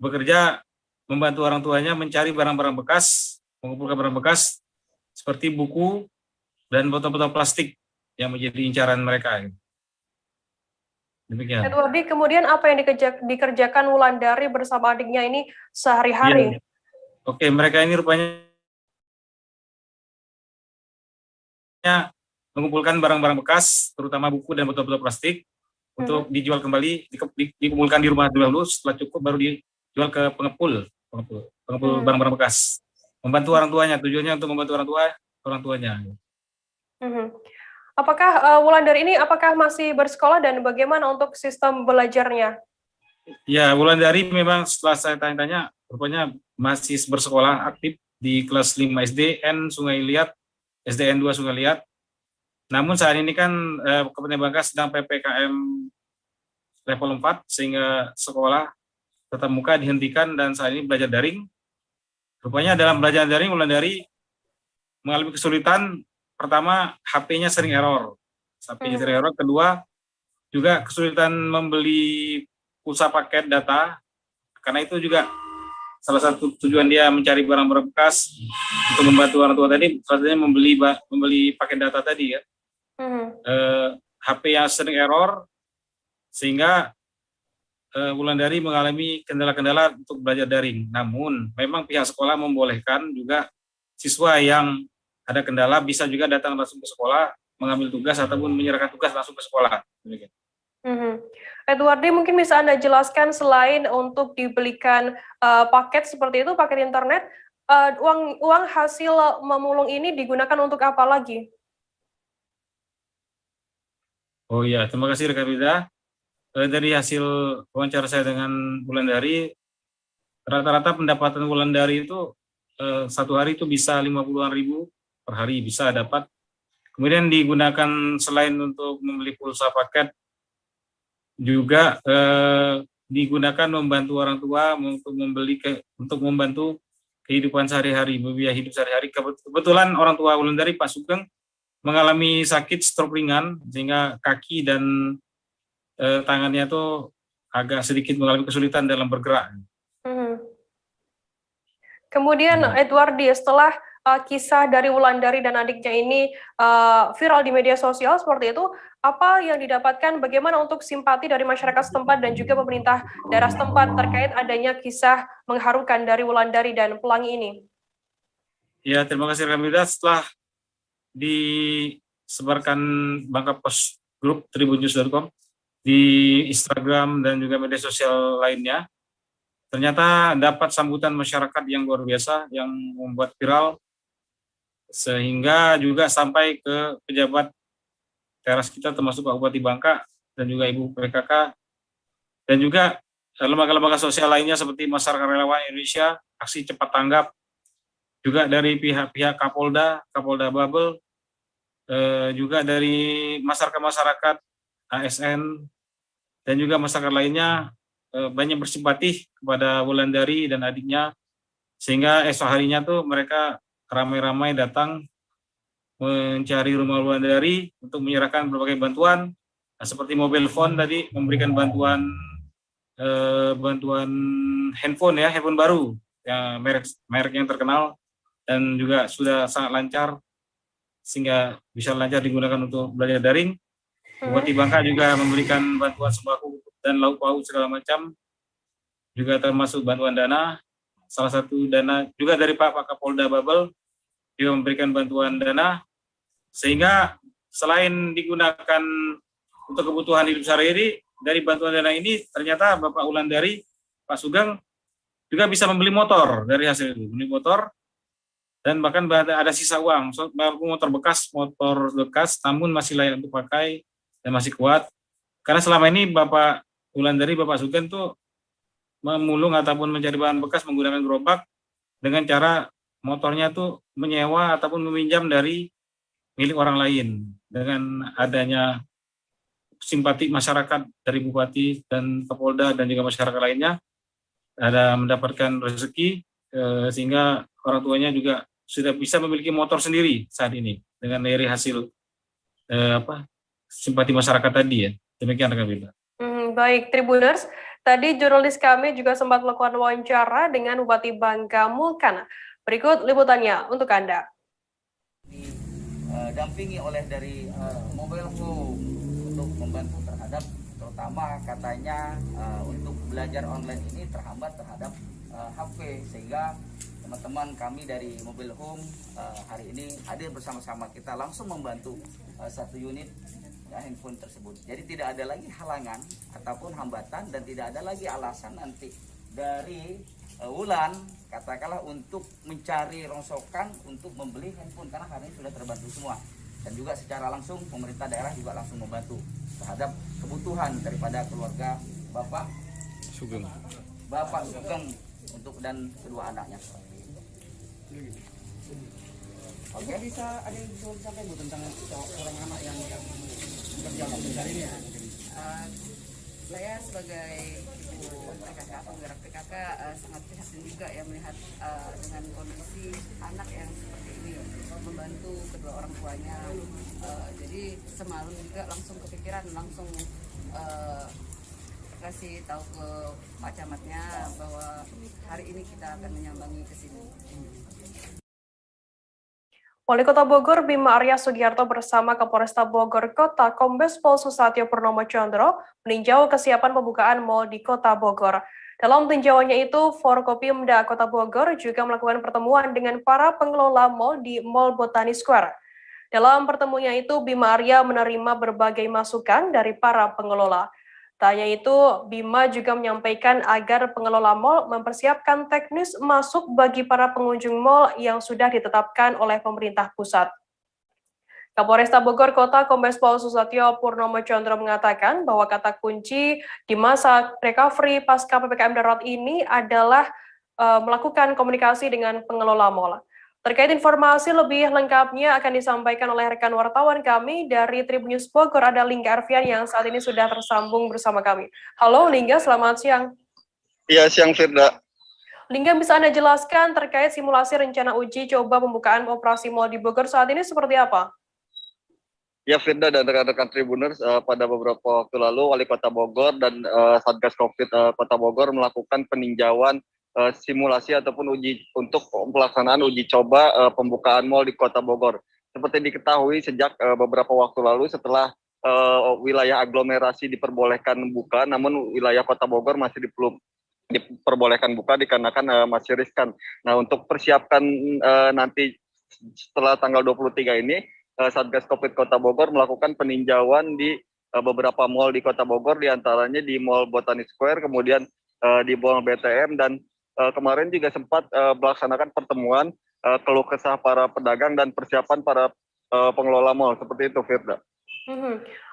bekerja membantu orang tuanya mencari barang-barang bekas, mengumpulkan barang bekas seperti buku dan botol-botol plastik yang menjadi incaran mereka. Demikian. Edwardi, kemudian apa yang dikerjakan Wulandari bersama adiknya ini sehari-hari? Ya. Oke, mereka ini rupanya mengumpulkan barang-barang bekas, terutama buku dan botol-botol plastik, untuk dijual kembali, dikumpulkan di rumah dulu, setelah cukup baru dijual ke pengepul barang-barang bekas. Membantu orang tuanya, tujuannya untuk membantu orang tuanya. Apakah Wulandari ini masih bersekolah dan bagaimana untuk sistem belajarnya? Ya, Wulandari memang setelah saya tanya-tanya, rupanya masih bersekolah aktif di kelas 5 SDN Sungai Liat, SDN 2 Sungai Liat, Namun saat ini kan Kabupaten Bangka sedang PPKM level 4 sehingga sekolah tatap muka dihentikan dan saat ini belajar daring. Rupanya dalam belajar daring Wulandari mengalami kesulitan. Pertama, HP-nya sering error. Kedua, juga kesulitan membeli pulsa paket data. Karena itu juga salah satu tujuan dia mencari barang-barang bekas untuk membantu orang tua tadi, salah satunya membeli paket data tadi ya. HP yang sering error sehingga Wulandari mengalami kendala-kendala untuk belajar daring. Namun memang pihak sekolah membolehkan juga siswa yang ada kendala bisa juga datang langsung ke sekolah, mengambil tugas ataupun menyerahkan tugas langsung ke sekolah. Edwardi, mungkin bisa Anda jelaskan selain untuk dibelikan paket seperti itu, paket internet, uang hasil memulung ini digunakan untuk apa lagi? Oh iya, terima kasih rekan Rida. Dari hasil wawancara saya dengan Wulandari, rata-rata pendapatan Wulandari itu satu hari itu bisa 50-an ribu per hari bisa dapat. Kemudian digunakan selain untuk membeli pulsa paket, juga digunakan membantu orang tua untuk membantu kehidupan sehari-hari, biaya hidup sehari-hari. Kebetulan orang tua Wulandari, Pak Sugeng, mengalami sakit stroke ringan sehingga kaki dan tangannya tuh agak sedikit mengalami kesulitan dalam bergerak. Kemudian Edwardi, setelah kisah dari Wulandari dan adiknya ini viral di media sosial seperti itu, apa yang didapatkan, bagaimana untuk simpati dari masyarakat setempat dan juga pemerintah daerah setempat terkait adanya kisah mengharukan dari Wulandari dan pelangi ini? Ya, terima kasih Ramida. Setelah disebarkan Bangka Post Group tribunnews.com di Instagram dan juga media sosial lainnya, ternyata dapat sambutan masyarakat yang luar biasa yang membuat viral sehingga juga sampai ke pejabat teras kita termasuk Pak Bupati Bangka dan juga Ibu PKK dan juga lembaga-lembaga sosial lainnya seperti Masyarakat Relawan Indonesia, Aksi Cepat Tanggap, juga dari pihak Kapolda Babel, juga dari masyarakat ASN dan juga masyarakat lainnya banyak bersimpati kepada Wulandari dan adiknya sehingga esok harinya tuh mereka ramai-ramai datang mencari rumah Wulandari untuk menyerahkan berbagai bantuan seperti mobile phone tadi, memberikan bantuan handphone baru ya, merek yang terkenal dan juga sudah sangat lancar sehingga bisa lancar digunakan untuk belajar daring. Bupati Bangka juga memberikan bantuan sembako dan lauk pauk segala macam, juga termasuk bantuan dana. Salah satu dana juga dari Pak Kapolda Babel juga memberikan bantuan dana, sehingga selain digunakan untuk kebutuhan hidup sehari-hari, dari bantuan dana ini ternyata Bapak Wulandari, Pak Sugeng juga bisa membeli motor dari hasil itu, beli motor dan bahkan ada sisa uang, motor bekas namun masih layak untuk pakai dan masih kuat. Karena selama ini Bapak Wulandari, Bapak Sugeng tuh memulung ataupun mencari bahan bekas menggunakan gerobak dengan cara motornya tuh menyewa ataupun meminjam dari milik orang lain. Dengan adanya simpati masyarakat dari Bupati dan Kapolda dan juga masyarakat lainnya, ada mendapatkan rezeki sehingga orang tuanya juga sudah bisa memiliki motor sendiri saat ini dengan dari hasil simpati masyarakat tadi ya. Demikian rekan Bunda. Baik, Tribuners, tadi jurnalis kami juga sempat melakukan wawancara dengan Bupati Bangka Mulkan. Berikut liputannya untuk Anda. Didampingi oleh dari mobile home untuk membantu terhadap terutama katanya untuk belajar online ini terhambat terhadap HP, sehingga teman-teman kami dari mobile home hari ini hadir bersama-sama kita langsung membantu satu unit handphone tersebut. Jadi tidak ada lagi halangan ataupun hambatan dan tidak ada lagi alasan nanti dari Wulan katakanlah untuk mencari rongsokan untuk membeli handphone karena hari ini sudah terbantu semua. Dan juga secara langsung pemerintah daerah juga langsung membantu terhadap kebutuhan daripada keluarga Bapak Sugeng untuk dan kedua anaknya. Oke, bisa ada yang bisa disampaikan Bu tentang seorang anak yang berjalan besar ini ya? Saya sebagai ibu PKK, penggerak PKK sangat prihatin juga ya melihat dengan kondisi anak yang seperti ini, membantu kedua orang tuanya. Jadi semalam juga langsung kepikiran, langsung kasih tahu ke Pak Camatnya bahwa hari ini kita akan menyambangi ke sini. Wali Kota Bogor Bima Arya Sugiarto bersama Kapolresta Bogor Kota Kombes Pol Susatyo Purnomo Chandra meninjau kesiapan pembukaan mal di Kota Bogor. Dalam tinjauannya itu, Forkopimda Kota Bogor juga melakukan pertemuan dengan para pengelola mal di Mall Botani Square. Dalam pertemuannya itu, Bima Arya menerima berbagai masukan dari para pengelola. Tak hanya itu, Bima juga menyampaikan agar pengelola mal mempersiapkan teknis masuk bagi para pengunjung mal yang sudah ditetapkan oleh pemerintah pusat. Kapolresta Bogor Kota Kombes Pol Susatyo Purnomo Chandra mengatakan bahwa kata kunci di masa recovery pasca PPKM darurat ini adalah melakukan komunikasi dengan pengelola mal. Terkait informasi lebih lengkapnya akan disampaikan oleh rekan wartawan kami dari Tribun News Bogor, ada Lingga Arfian yang saat ini sudah tersambung bersama kami. Halo Lingga, selamat siang. Iya, siang Firda. Lingga, bisa Anda jelaskan terkait simulasi rencana uji coba pembukaan operasi mal di Bogor saat ini seperti apa? Ya Firda dan rekan-rekan Tribuners, pada beberapa waktu lalu Wali Kota Bogor dan Satgas Covid Kota Bogor melakukan peninjauan simulasi ataupun uji untuk pelaksanaan uji coba pembukaan mal di Kota Bogor. Seperti diketahui sejak beberapa waktu lalu setelah wilayah aglomerasi diperbolehkan buka, namun wilayah Kota Bogor masih belum diperbolehkan buka dikarenakan masih riskan. Nah, untuk persiapkan nanti setelah tanggal 23 ini, Satgas Covid Kota Bogor melakukan peninjauan di beberapa mal di Kota Bogor, diantaranya di Mall Botani Square, kemudian di Mall BTM, dan kemarin juga sempat melaksanakan pertemuan keluh kesah para pedagang dan persiapan para pengelola mal, seperti itu Firda.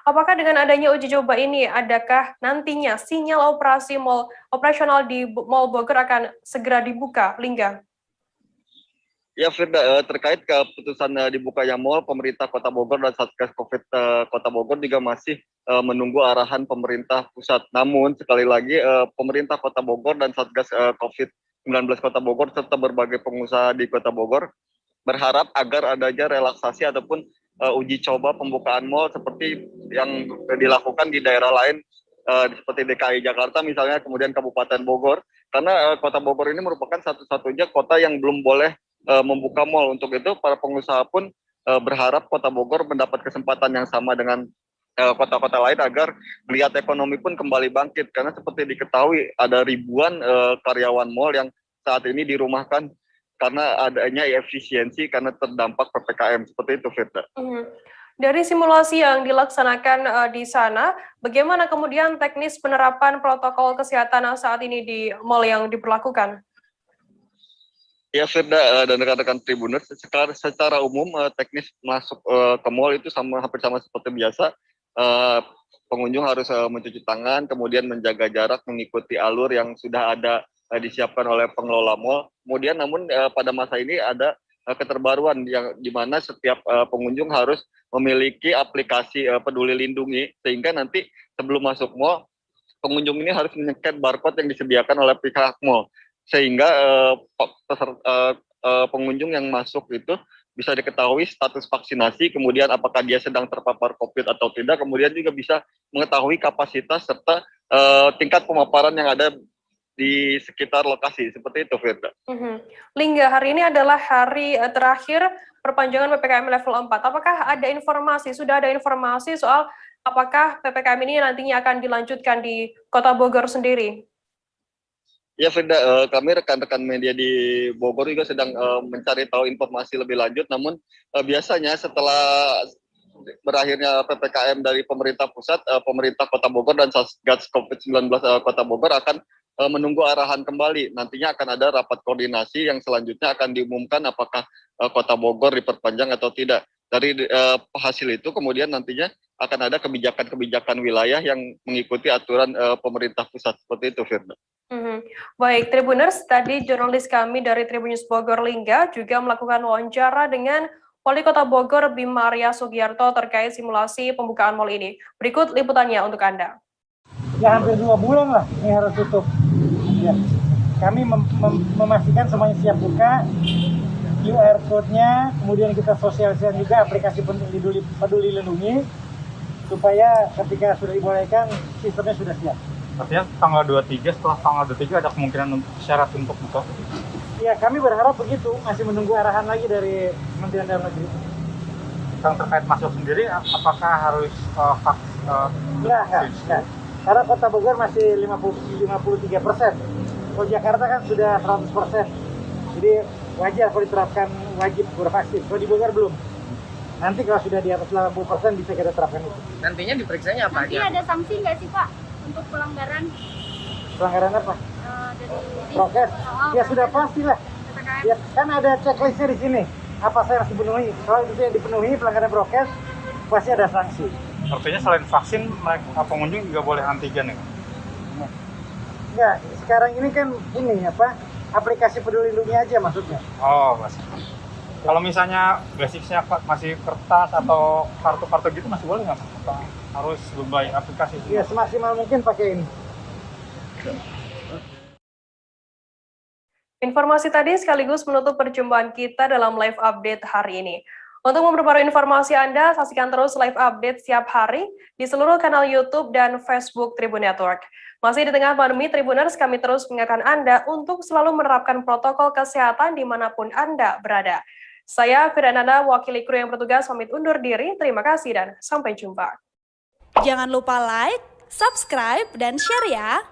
Apakah dengan adanya uji coba ini, adakah nantinya sinyal operasi mal operasional di Mall Bogor akan segera dibuka, Lingga? Ya Firda, terkait keputusan dibukanya mal, pemerintah Kota Bogor dan Satgas Covid Kota Bogor juga masih menunggu arahan pemerintah pusat. Namun sekali lagi pemerintah Kota Bogor dan Satgas Covid-19 Kota Bogor serta berbagai pengusaha di Kota Bogor berharap agar adanya relaksasi ataupun uji coba pembukaan mal seperti yang dilakukan di daerah lain seperti DKI Jakarta misalnya, kemudian Kabupaten Bogor, karena Kota Bogor ini merupakan satu-satunya kota yang belum boleh membuka mal. Untuk itu para pengusaha pun berharap Kota Bogor mendapat kesempatan yang sama dengan kota-kota lain agar melihat ekonomi pun kembali bangkit, karena seperti diketahui ada ribuan karyawan mal yang saat ini dirumahkan karena adanya efisiensi karena terdampak PPKM, seperti itu Firda. Dari simulasi yang dilaksanakan di sana, bagaimana kemudian teknis penerapan protokol kesehatan saat ini di mal yang diberlakukan? Ya Firda dan rekan-rekan Tribuners, secara umum teknis masuk ke mal itu hampir sama seperti biasa. Pengunjung harus mencuci tangan, kemudian menjaga jarak, mengikuti alur yang sudah ada disiapkan oleh pengelola mal. Kemudian namun pada masa ini ada keterbaruan yang dimana setiap pengunjung harus memiliki aplikasi Peduli Lindungi, sehingga nanti sebelum masuk mal, pengunjung ini harus men-scan barcode yang disediakan oleh pihak mal, sehingga pengunjung yang masuk itu bisa diketahui status vaksinasi, kemudian apakah dia sedang terpapar COVID atau tidak, kemudian juga bisa mengetahui kapasitas serta tingkat pemaparan yang ada di sekitar lokasi, seperti itu Firda. Lingga, hari ini adalah hari terakhir perpanjangan PPKM level 4. Apakah ada informasi, sudah ada informasi soal apakah PPKM ini nantinya akan dilanjutkan di Kota Bogor sendiri? Ya Firda, kami rekan-rekan media di Bogor juga sedang mencari tahu informasi lebih lanjut, namun biasanya setelah berakhirnya PPKM dari pemerintah pusat, pemerintah Kota Bogor dan Satgas Covid-19 Kota Bogor akan menunggu arahan kembali. Nantinya akan ada rapat koordinasi yang selanjutnya akan diumumkan apakah Kota Bogor diperpanjang atau tidak. Dari hasil itu kemudian nantinya akan ada kebijakan-kebijakan wilayah yang mengikuti aturan pemerintah pusat, seperti itu Firda. Baik, Tribuners, tadi jurnalis kami dari Tribun News Bogor Lingga juga melakukan wawancara dengan Wali Kota Bogor Bima Arya Sugiarto terkait simulasi pembukaan mal ini. Berikut liputannya untuk Anda. Ya hampir 2 bulan lah ini harus tutup. Ya. Kami memastikan semuanya siap buka, QR code-nya, kemudian kita sosialisasikan juga aplikasi Peduli Lindungi, supaya ketika sudah dimulaikan sistemnya sudah siap. Artinya tanggal 23, setelah tanggal 23 ada kemungkinan syarat untuk buka? Ya, kami berharap begitu, masih menunggu arahan lagi dari Kementerian Dalam Negeri. Yang terkait masuk sendiri, apakah harus Enggak. Karena Kota Bogor masih 53%. Kalau Jakarta kan sudah 100%. Jadi wajar kalau diterapkan wajib bervaksin. Kalau di Bogor belum. Nanti kalau sudah di atas 80% bisa kita terapkan itu. Nantinya diperiksanya apa aja? Nanti ada sanksi nggak sih Pak untuk pelanggaran? Pelanggaran apa? Prokes? Ya sudah pastilah. Ya kan ada checklistnya di sini. Apa saya harus dipenuhi? Kalau itu yang dipenuhi pelanggaran prokes, pasti ada sanksi. Artinya selain vaksin, pengunjung juga boleh antigen ya? Enggak, sekarang ini kan aplikasi Peduli Lindungi aja maksudnya. Oh, Mas. Kalau misalnya basicnya masih kertas atau kartu-kartu gitu masih boleh nggak? Harus berbagai aplikasi? Iya, semaksimal mungkin pakai ini. Informasi tadi sekaligus menutup perjumpaan kita dalam live update hari ini. Untuk memperbarui informasi Anda, saksikan terus live update setiap hari di seluruh kanal YouTube dan Facebook Tribun Network. Masih di tengah pandemi Tribuners, kami terus mengingatkan Anda untuk selalu menerapkan protokol kesehatan dimanapun Anda berada. Saya Firananda, wakili kru yang bertugas, pamit undur diri. Terima kasih dan sampai jumpa. Jangan lupa like, subscribe, dan share ya!